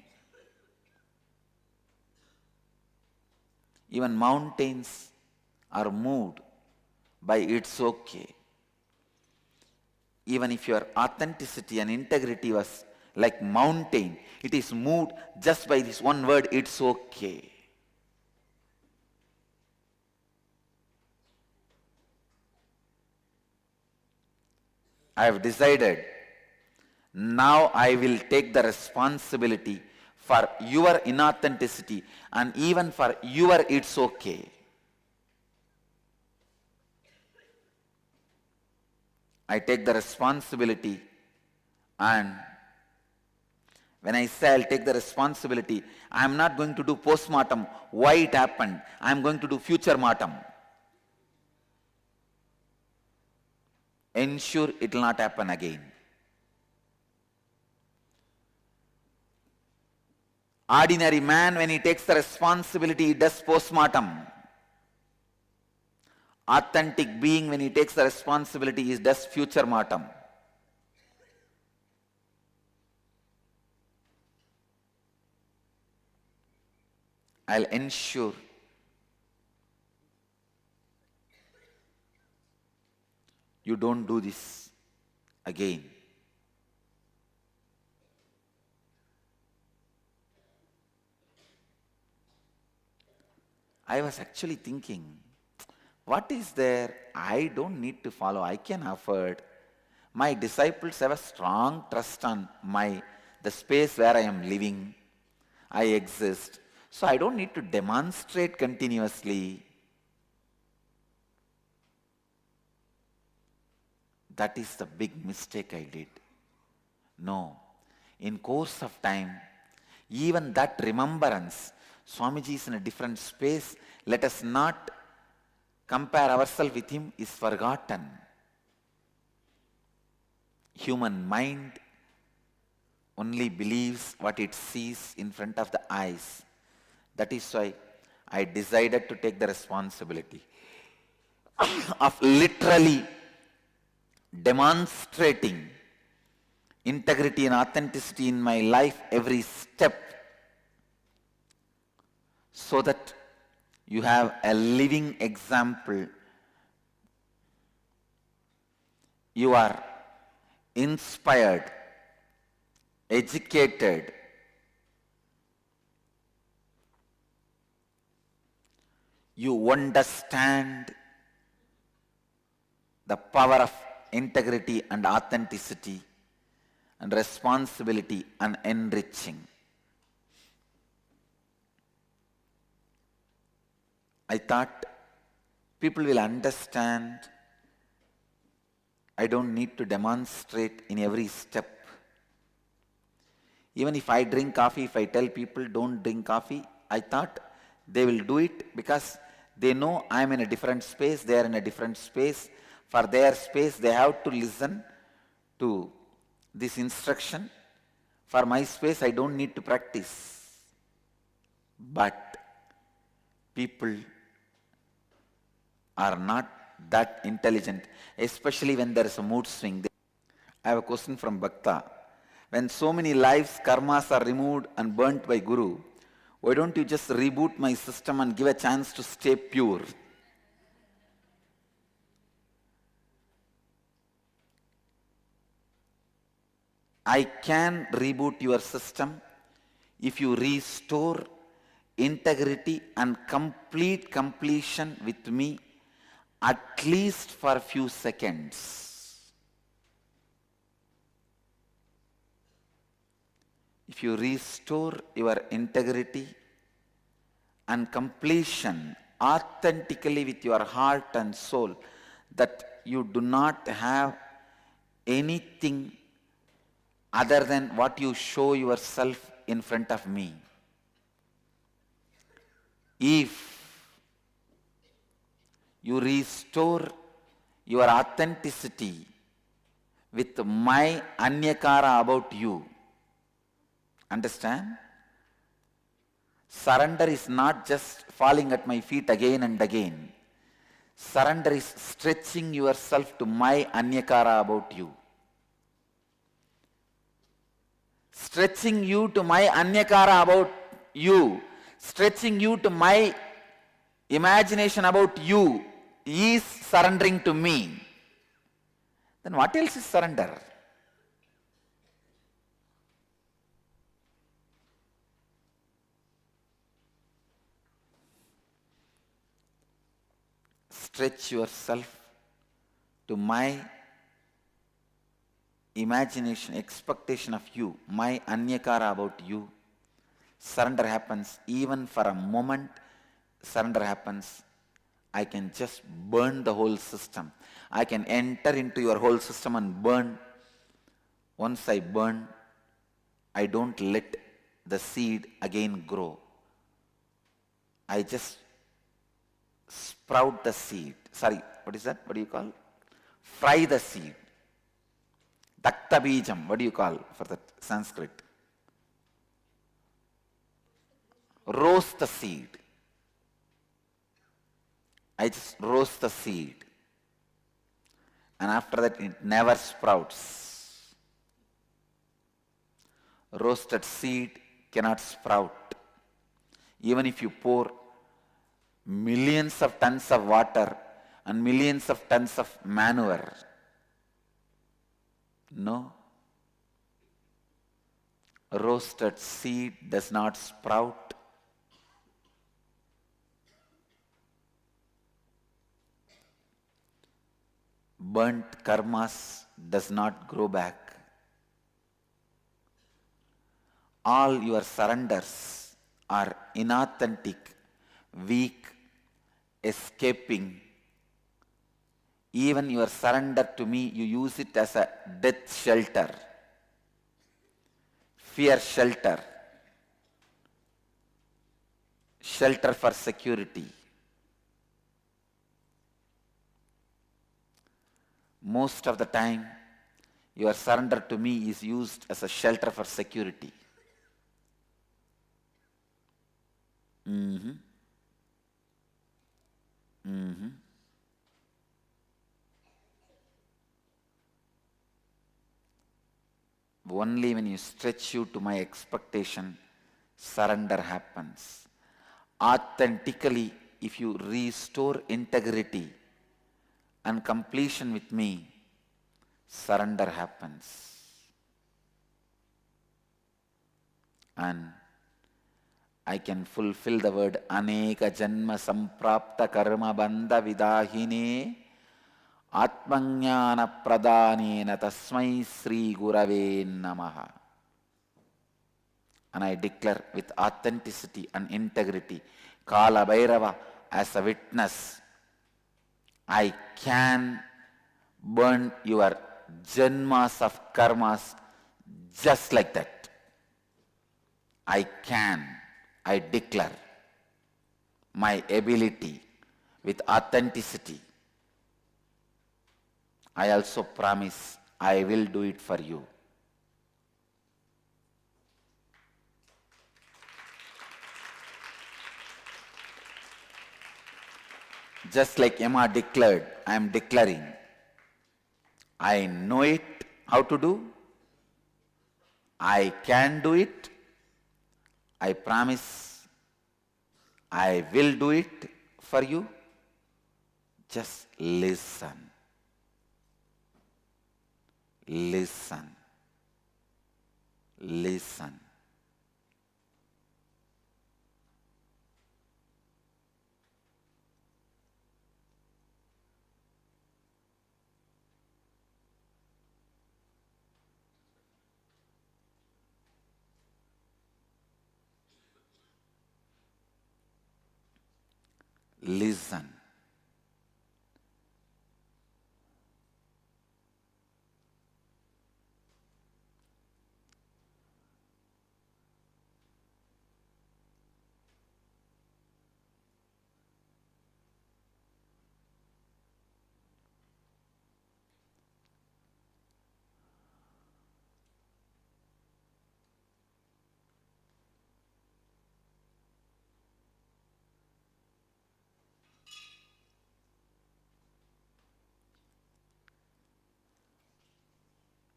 Even mountains are moved by it's okay. Even if your authenticity and integrity was like mountain. It is moved just by this one word, it's okay. I have decided, now I will take the responsibility for your inauthenticity and even for your it's okay. I take the responsibility, and when I say I'll take the responsibility, I am not going to do post-mortem, why it happened. I am going to do future-mortem. Ensure it will not happen again. Ordinary man, when he takes the responsibility, he does post-mortem. Authentic being, when he takes the responsibility, he does future-mortem. I'll ensure you don't do this again. I was actually thinking, what is there I don't need to follow? I can afford. My disciples have a strong trust on the space where I am living. I exist. So I don't need to demonstrate continuously. That is the big mistake I did. No. In course of time, even that remembrance, Swamiji is in a different space. Let us not compare ourselves with him, is forgotten. Human mind only believes what it sees in front of the eyes. That is why I decided to take the responsibility of literally demonstrating integrity and authenticity in my life every step, so that you have a living example. You are inspired, educated, you understand the power of integrity and authenticity and responsibility and enriching. I thought people will understand. I don't need to demonstrate in every step. Even if I drink coffee, if I tell people don't drink coffee, I thought they will do it because they know I am in a different space, they are in a different space. For their space, they have to listen to this instruction. For my space, I don't need to practice. But people are not that intelligent, especially when there is a mood swing. I have a question from Bhakta. When so many lives, karmas are removed and burnt by Guru, why don't you just reboot my system and give a chance to stay pure? I can reboot your system if you restore integrity and complete completion with me, at least for a few seconds. If you restore your integrity and completion authentically with your heart and soul, that you do not have anything other than what you show yourself in front of me. If you restore your authenticity with my anyakara about you, understand? Surrender is not just falling at my feet again and again. Surrender is stretching yourself to my anyakara about you. Stretching you to my anyakara about you, stretching you to my imagination about you is surrendering to me. Then what else is surrender? stretch yourself to my imagination, expectation of you, my anyakara about you, surrender happens. Even for a moment, surrender happens. I can just burn the whole system. I can enter into your whole system and burn. Once I burn, I don't let the seed again grow. I just sprout the seed. Sorry, what is that? What do you call? Fry the seed. Dakta bijam, what do you call for that Sanskrit? Roast the seed. I just roast the seed. And after that it never sprouts. Roasted seed cannot sprout. Even if you pour millions of tons of water and millions of tons of manure, no. Roasted seed does not sprout. Burnt karmas does not grow back. All your surrenders are inauthentic, weak, escaping. Even your surrender to me, you use it as a death shelter, fear shelter, shelter for security. Most of the time, your surrender to me is used as a shelter for security. Only when you stretch you to my expectation, surrender happens. Authentically, if you restore integrity and completion with me, surrender happens. And I can fulfill the word Aneka Janma Samprapta Karma Bandha Vidahine Atmajnana Pradhanena Tasmai Sri Gurave Namaha. And I declare with authenticity and integrity, Kala Bhairava as a witness, I can burn your janmas of karmas just like that. I can. I declare my ability with authenticity. I also promise I will do it for you. Just like Emma declared, I am declaring. I know it, how to do. I can do it. I promise I will do it for you. Just listen. Listen. Listen. Listen.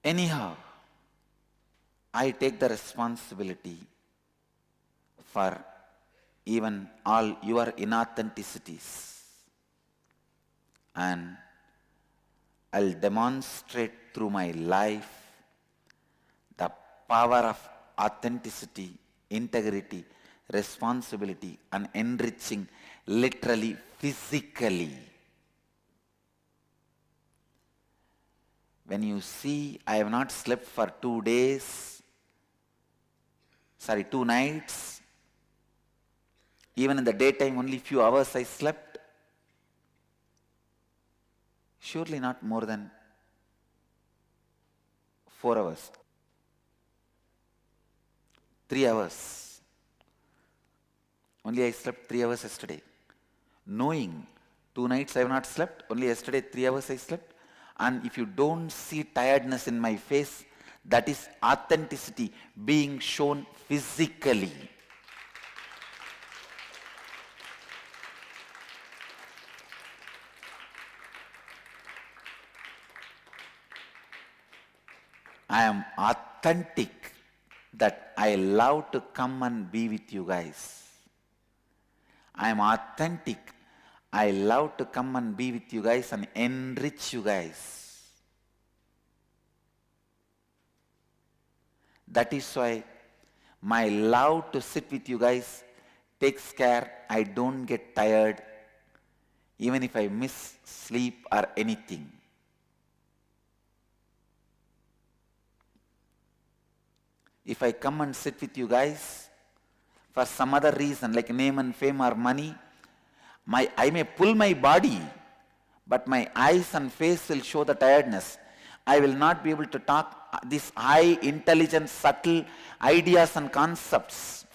Anyhow, I take the responsibility for even all your inauthenticities, and I'll demonstrate through my life the power of authenticity, integrity, responsibility, and enriching literally, physically. When you see, I have not slept for 2 nights, even in the daytime only few hours I slept, surely not more than 4 hours, 3 hours. Only I slept 3 hours yesterday. Knowing 2 nights I have not slept, only yesterday 3 hours I slept. And if you don't see tiredness in my face, that is authenticity being shown physically. I am authentic that I love to come and be with you guys. I am authentic. I love to come and be with you guys and enrich you guys. That is why my love to sit with you guys takes care I don't get tired even if I miss sleep or anything. If I come and sit with you guys for some other reason like name and fame or money, I may pull my body, but my eyes and face will show the tiredness. I will not be able to talk these high intelligent subtle ideas and concepts.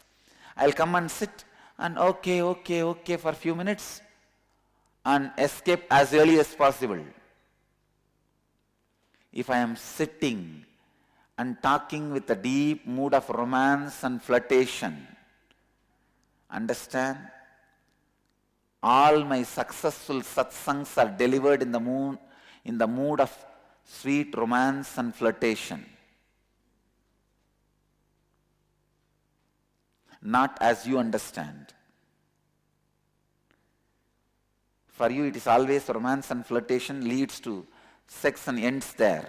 I'll come and sit and okay for a few minutes and escape as early as possible. If I am sitting and talking with a deep mood of romance and flirtation, understand? All my successful satsangs are delivered in the mood of sweet romance and flirtation. Not as you understand. For you it is always romance and flirtation leads to sex and ends there.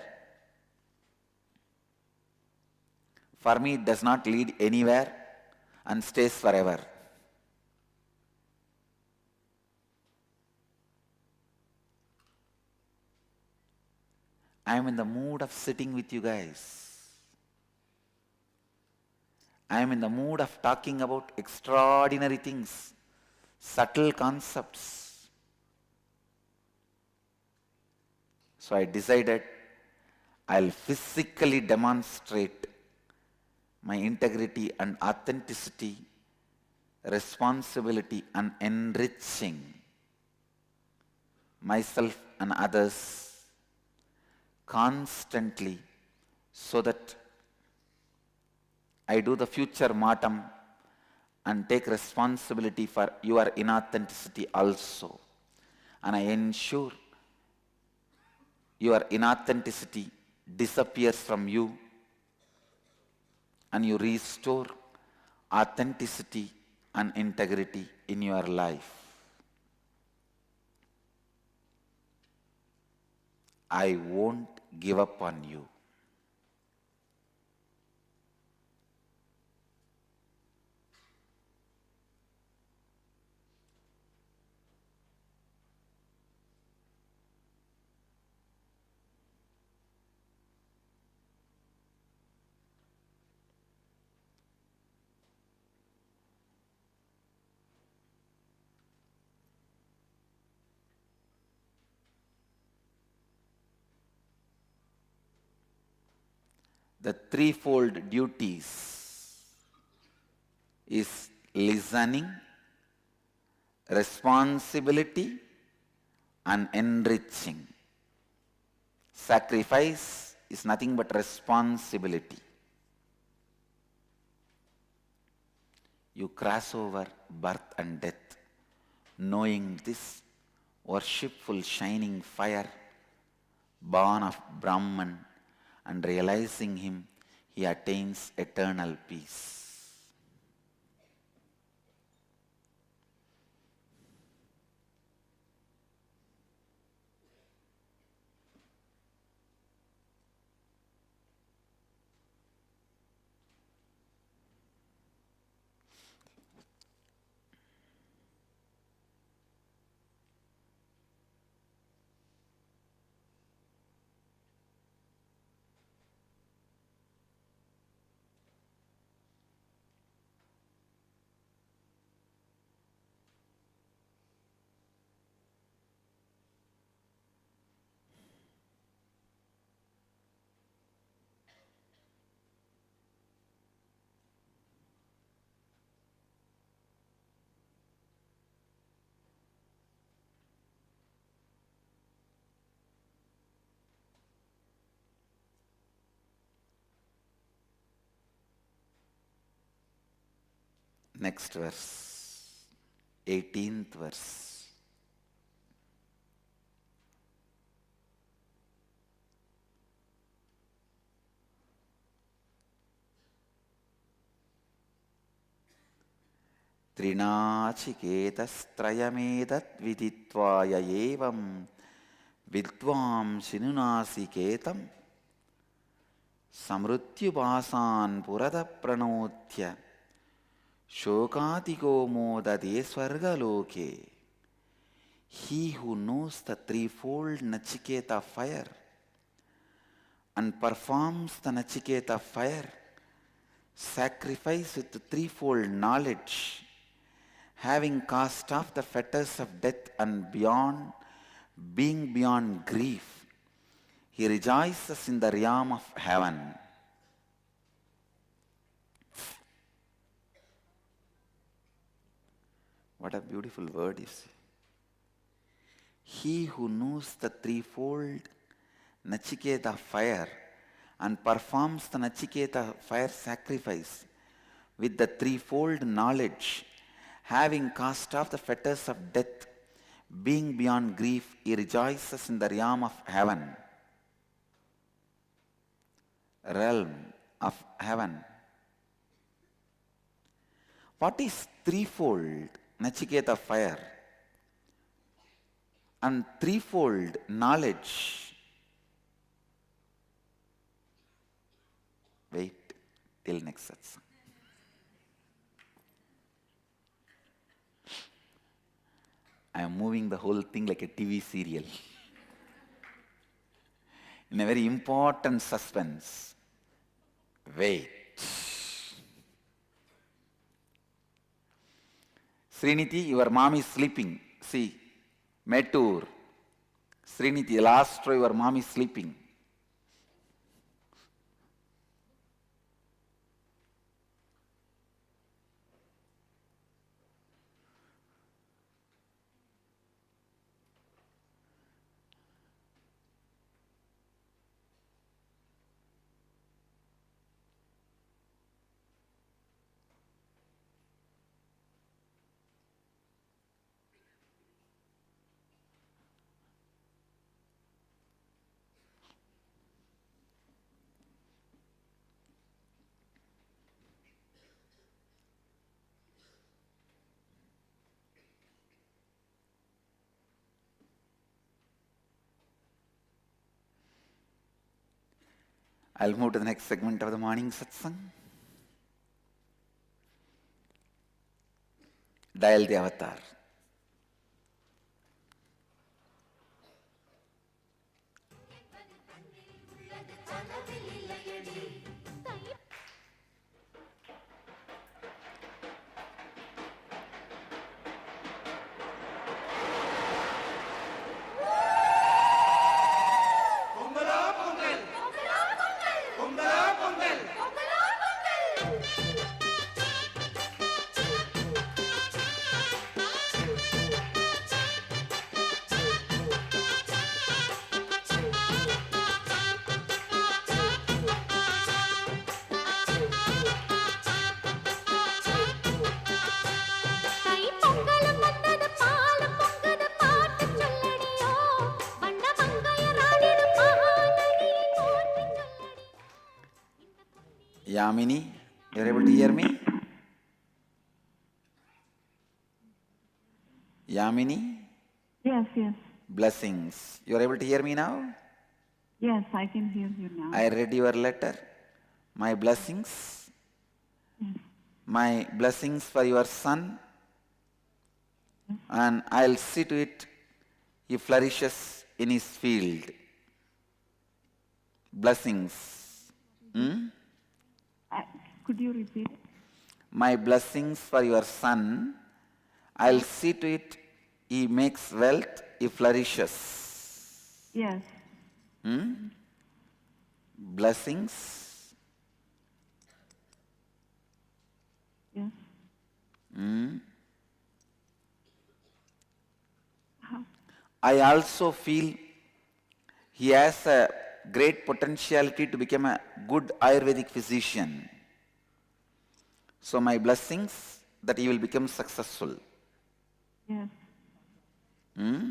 For me it does not lead anywhere and stays forever. I am in the mood of sitting with you guys. I am in the mood of talking about extraordinary things, subtle concepts. So I decided I'll physically demonstrate my integrity and authenticity, responsibility and enriching myself and others constantly so that I do the future mortem and take responsibility for your inauthenticity also. And I ensure your inauthenticity disappears from you and you restore authenticity and integrity in your life. I won't give up on you. The threefold duties is listening, responsibility, and enriching. Sacrifice is nothing but responsibility. You cross over birth and death, knowing this worshipful shining fire, born of Brahman, and realizing him, he attains eternal peace. Next verse, 18th verse. त्रिनाचिकेतस्त्रयमेतत् विदित्वा य एवं विद्वांसिनुनासिकेतं समृत्युपासान् पुरतः प्रणोत्य शोकातिको मोदते स्वर्गलोके. He who knows the threefold Nachiketa fire and performs the Nachiketa fire sacrifice with the threefold knowledge, having cast off the fetters of death and beyond, being beyond grief, he rejoices in the realm of heaven. What a beautiful word is. He who knows the threefold Nachiketa fire and performs the Nachiketa fire sacrifice with the threefold knowledge, having cast off the fetters of death, being beyond grief, he rejoices in the realm of heaven. Realm of heaven. What is threefold Nachiketa fire and threefold knowledge? Wait till next satsang. I am moving the whole thing like a TV serial in a very important suspense. Wait. Sriniti, your mom is sleeping. See, Mettur. Sriniti, last row, your mom is sleeping. I'll move to the next segment of the morning satsang. Dial the avatar. Yamini, you're able to hear me? Yamini? Yes, yes. Blessings. You're able to hear me now? Yes, I can hear you now. I read your letter. My blessings. Yes. My blessings for your son. Yes. And I'll see to it he flourishes in his field. Blessings. Could you repeat it? My blessings for your son. I'll see to it he makes wealth, he flourishes. Yes. Blessings. Yes. I also feel he has a great potentiality to become a good Ayurvedic physician. So my blessings, that he will become successful. Yes. Hmm?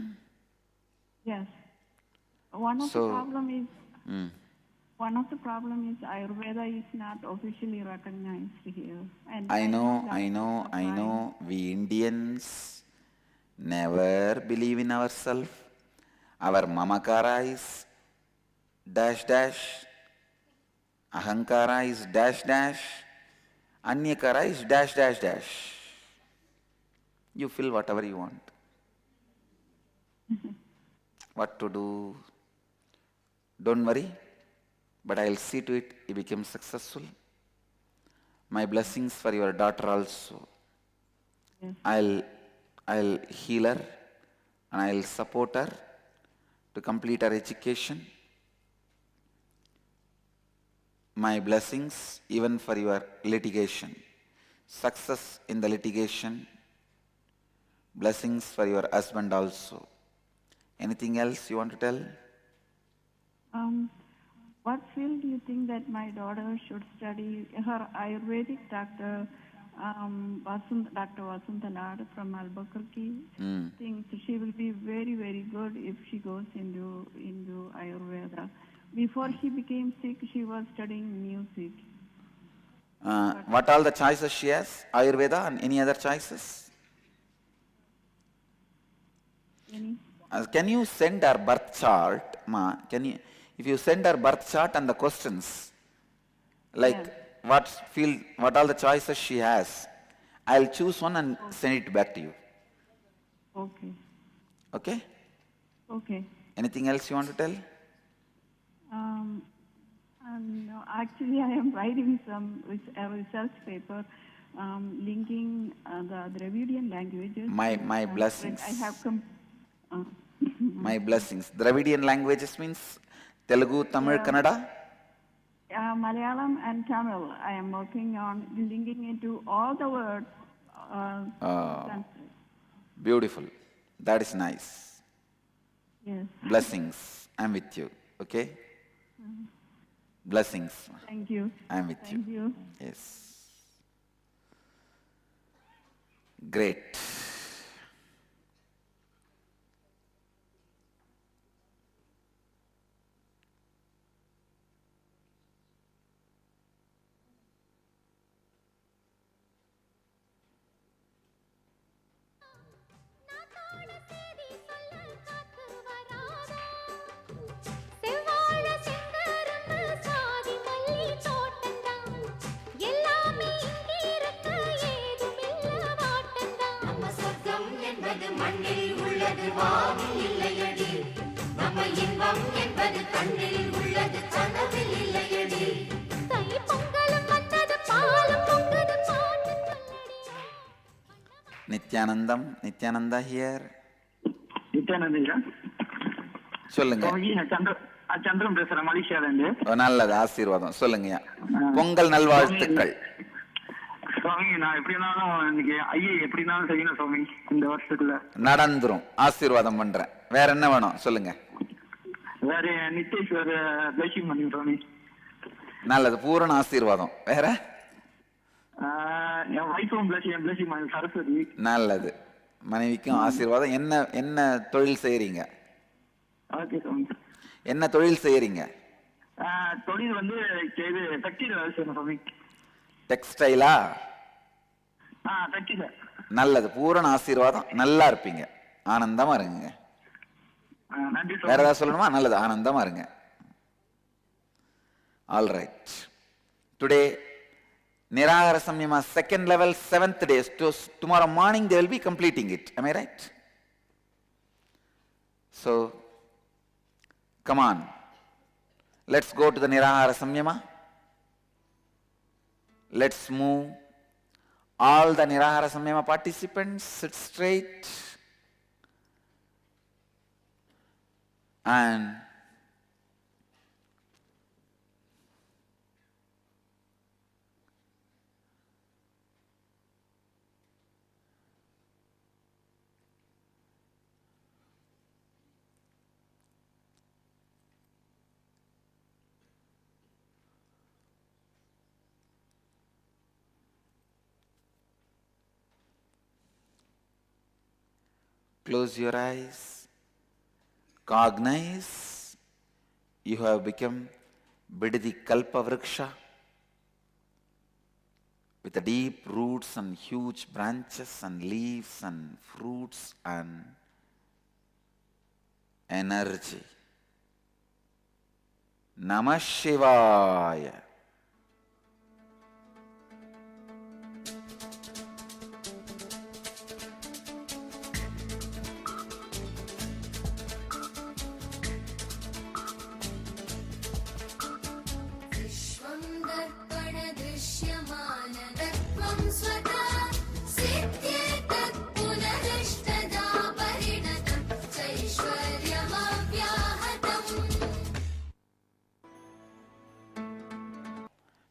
Yes. One of the So, problem is hmm. Ayurveda is not officially recognized here, and I know know, that I know, that's I why. know. We Indians never believe in ourselves. Our mamakara is dash dash, ahankara is dash dash, anyakara is dash dash dash. You fill whatever you want. What to do? Don't worry, but I'll see to it you become successful. My blessings for your daughter also. Yes. I'll heal her and I'll support her to complete her education. My blessings even for your litigation. Success in the litigation. Blessings for your husband also. Anything else you want to tell? What field do you think that my daughter should study? Her Ayurvedic doctor, Dr. Vasuntalad from Albuquerque, thinks she will be very, very good if she goes into Ayurveda. Before she became sick, she was studying music. What all the choices she has? Ayurveda and any other choices? Any? Can you send her birth chart, Ma? If you send her birth chart and the questions, like Yes. what all the choices she has, I'll choose one and send it back to you. Okay. Okay? Okay. Anything else you want to tell? No, actually, I am writing a research paper linking the Dravidian languages. My and blessings. I have My blessings. Dravidian languages means Telugu, Tamil, Kannada? Malayalam and Tamil. I am working on linking into all the words. Beautiful. That is nice. Yes. Blessings. I'm with you. Okay? Blessings. Thank you. I'm with Thank you. you. Yes. Great. Nityananda here. Nithyananda சொல்லுங்க. சுவாமிஜி, நான் சந்திரன் பேசுறேன், மலேசியால இருந்து. நல்லது, ஆசீர்வாதம். சொல்லுங்க. பொங்கல் நல்வாழ்த்துக்கள். சுவாமி, நான் எப்படினாலும் இன்னைக்கு ஐயே எப்படினாலும் செய்யணும் சுவாமி, இந்த வருஷத்துக்குள்ள நடந்துரும். ஆசீர்வாதம் பண்றேன். வேற என்ன வேணும் சொல்லுங்க. வேற நித்தேஸ்வர் பிளஸிங் பண்ணி சுவாமி. நல்லது, பூரண ஆசீர்வாதம். வேற என் வைஃபும் பிளஸிங் பண்ணி, சரஸ்வதி. நல்லது, மனைவிக்கும் ஆசீர்வாதம். என்ன தொழில் செய்யறீங்க? ஓகே சுவாமி. என்ன தொழில் செய்யறீங்க? தொழில் வந்து இது டெக்ஸ்டைல் வேலை செய்யணும் சுவாமி. டெக்ஸ்டைலா? டெக்ஸ்டைல். நல்லது, பூரண ஆசீர்வாதம். நல்லா இருப்பீங்க, ஆனந்தமா இருங்க. நன்றி. வேற ஏதாவது சொல்லணுமா? நல்லது, ஆனந்தமா இருங்க. All right. Today Nirahara Samyama second level 7th day. Tomorrow morning they will be completing it. Am I right? So, come on. Let's go to the Nirahara Samyama. Let's move. All the Nirahara Samyama participants sit straight. And Close your eyes. Cognize you have become Bididi Kalpa Vriksha with the deep roots and huge branches and leaves and fruits and energy. Namah Shivaya.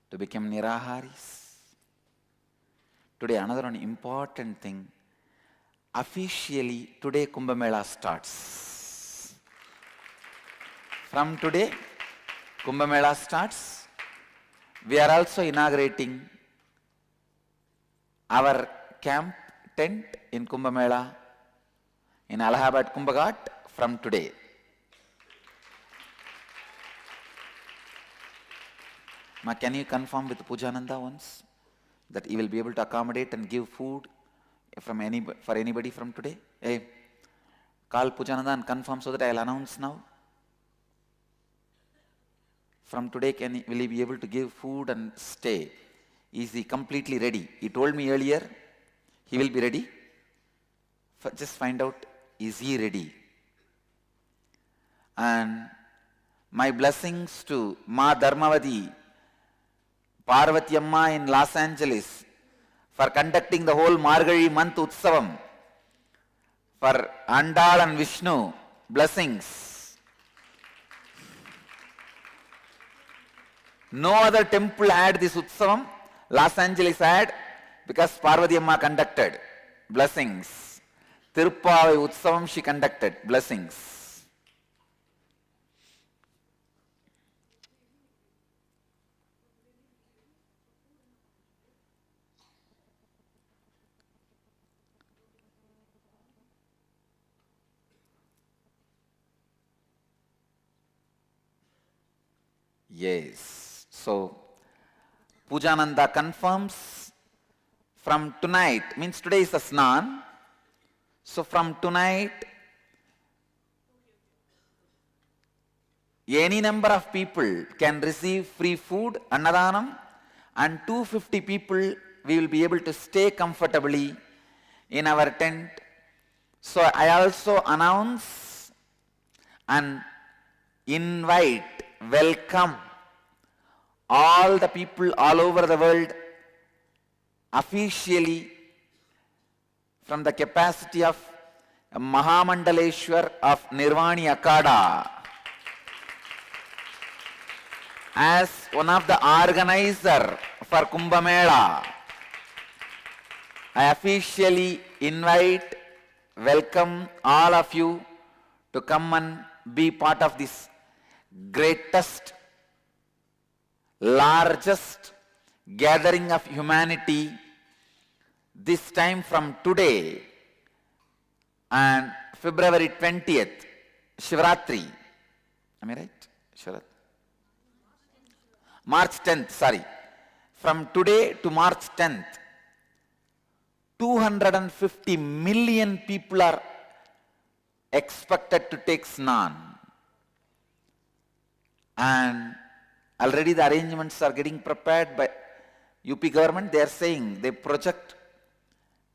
To become Niraharis. Today another one important thing. Officially today Kumbh Mela starts. From today Kumbh Mela starts. We are also inaugurating our camp tent in Kumbh Mela in Allahabad Kumbh Ghat from today. Ma, can you confirm with Pujananda once that he will be able to accommodate and give food from for anybody from today? Hey, call Pujananda and confirm so that I will announce now. From today, will he be able to give food and stay? Is he completely ready? He told me earlier he will be ready. Just find out, is he ready? And my blessings to Ma Dharmavati, Parvati Amma in Los Angeles for conducting the whole Margazhi month Utsavam. For Andal and Vishnu, blessings. No other temple had this Utsavam. Los Angeles had, because Parvati Amma conducted. Blessings. Tirupavai Utsavam she conducted. Blessings. Yes. So, Pujananda confirms from tonight, means today is the Snan. So from tonight, any number of people can receive free food, Annadanam, and 250 people we will be able to stay comfortably in our tent. So I also announce and invite, welcome all the people all over the world officially from the capacity of Mahamandaleshwar of Nirvani Akada as one of the organizer for Kumbh Mela. I officially invite, welcome all of you to come and be part of this greatest, largest gathering of humanity, this time from today and February 20th, Shivratri. Am I right? Shivratri. March 10th, sorry. From today to March 10th, 250 million people are expected to take Snan. And already the arrangements are getting prepared by UP government. They are saying, they project,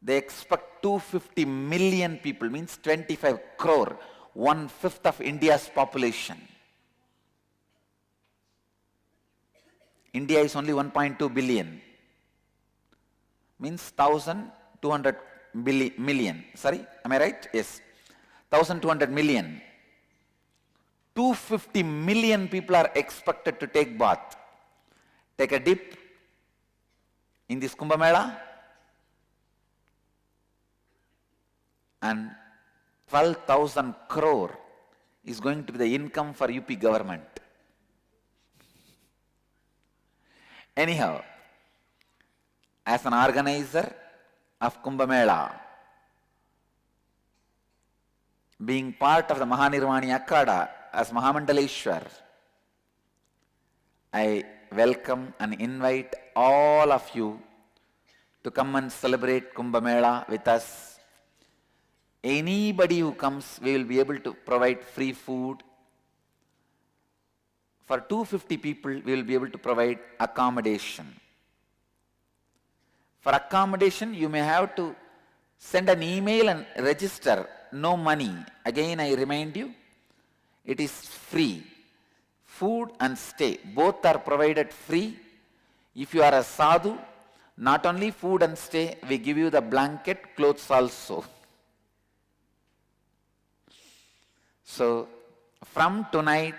they expect 250 million people, means 25 crore, 1/5 of India's population. India is only 1.2 billion, means 1,200 million. Sorry, am I right? Yes, 1,200 million. 250 million people are expected to take bath, take a dip in this Kumbh Mela, and 12,000 crore is going to be the income for UP government. Anyhow, as an organizer of Kumbh Mela, being part of the Mahanirvani Akhada as Mahamandaleshwar, I welcome and invite all of you to come and celebrate Kumbh Mela with us. Anybody who comes, we will be able to provide free food. For 250 people, we will be able to provide accommodation. For accommodation, you may have to send an email and register. No money. Again, I remind you, it is free. Food and stay, both are provided free. If you are a sadhu, not only food and stay, we give you the blanket, clothes also. So, from tonight,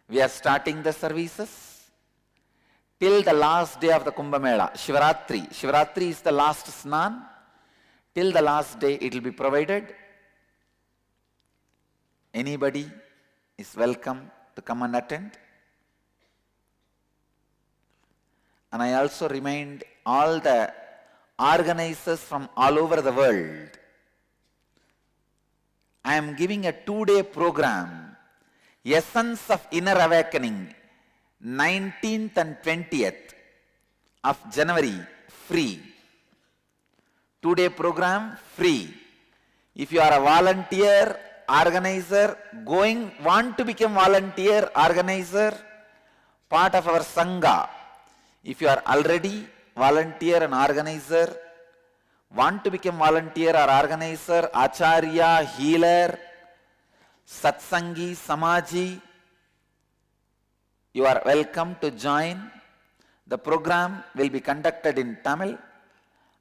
we are starting the services till the last day of the Kumbh Mela, Shivaratri. Shivaratri is the last snan. Till the last day, it will be provided. Anybody is welcome to come and attend. And I also remind all the organizers from all over the world, I am giving a 2-day program, Essence of Inner Awakening, 19th and 20th of January, free. 2-day program, free. If you are a volunteer, organizer, want to become volunteer, organizer, part of our Sangha. If you are already volunteer and organizer, want to become volunteer or organizer, acharya, healer, satsangi, samaji, you are welcome to join. The program will be conducted in Tamil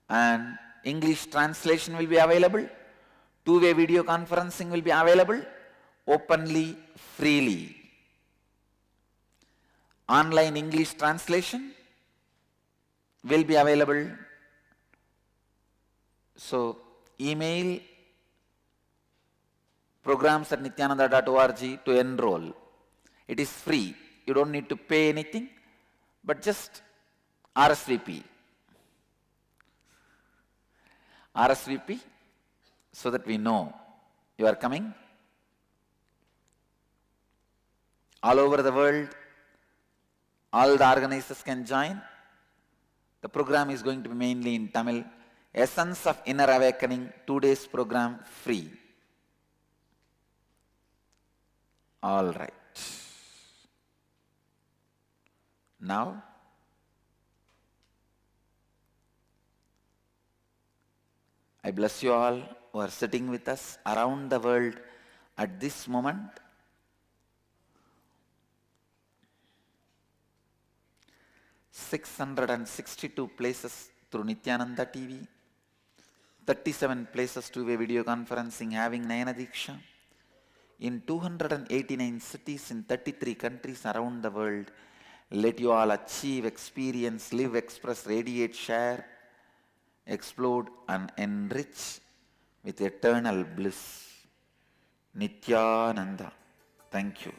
and English translation will be available. 2-way video conferencing will be available openly, freely. Online English translation will be available. So, email programs@nityananda.org to enroll. It is free. You don't need to pay anything, but just RSVP. RSVP so that we know you are coming. All over the world, all the organizers can join. The program is going to be mainly in Tamil. Essence of Inner Awakening, 2 days program, free. All right. Now, I bless you all who are sitting with us around the world at this moment. ...662 places through Nityananda TV, 37 places 2-way video conferencing having Nayana Diksha, in 289 cities in 33 countries around the world. Let you all achieve, experience, live, express, radiate, share, explode and enrich with eternal bliss. Nityananda. Thank you.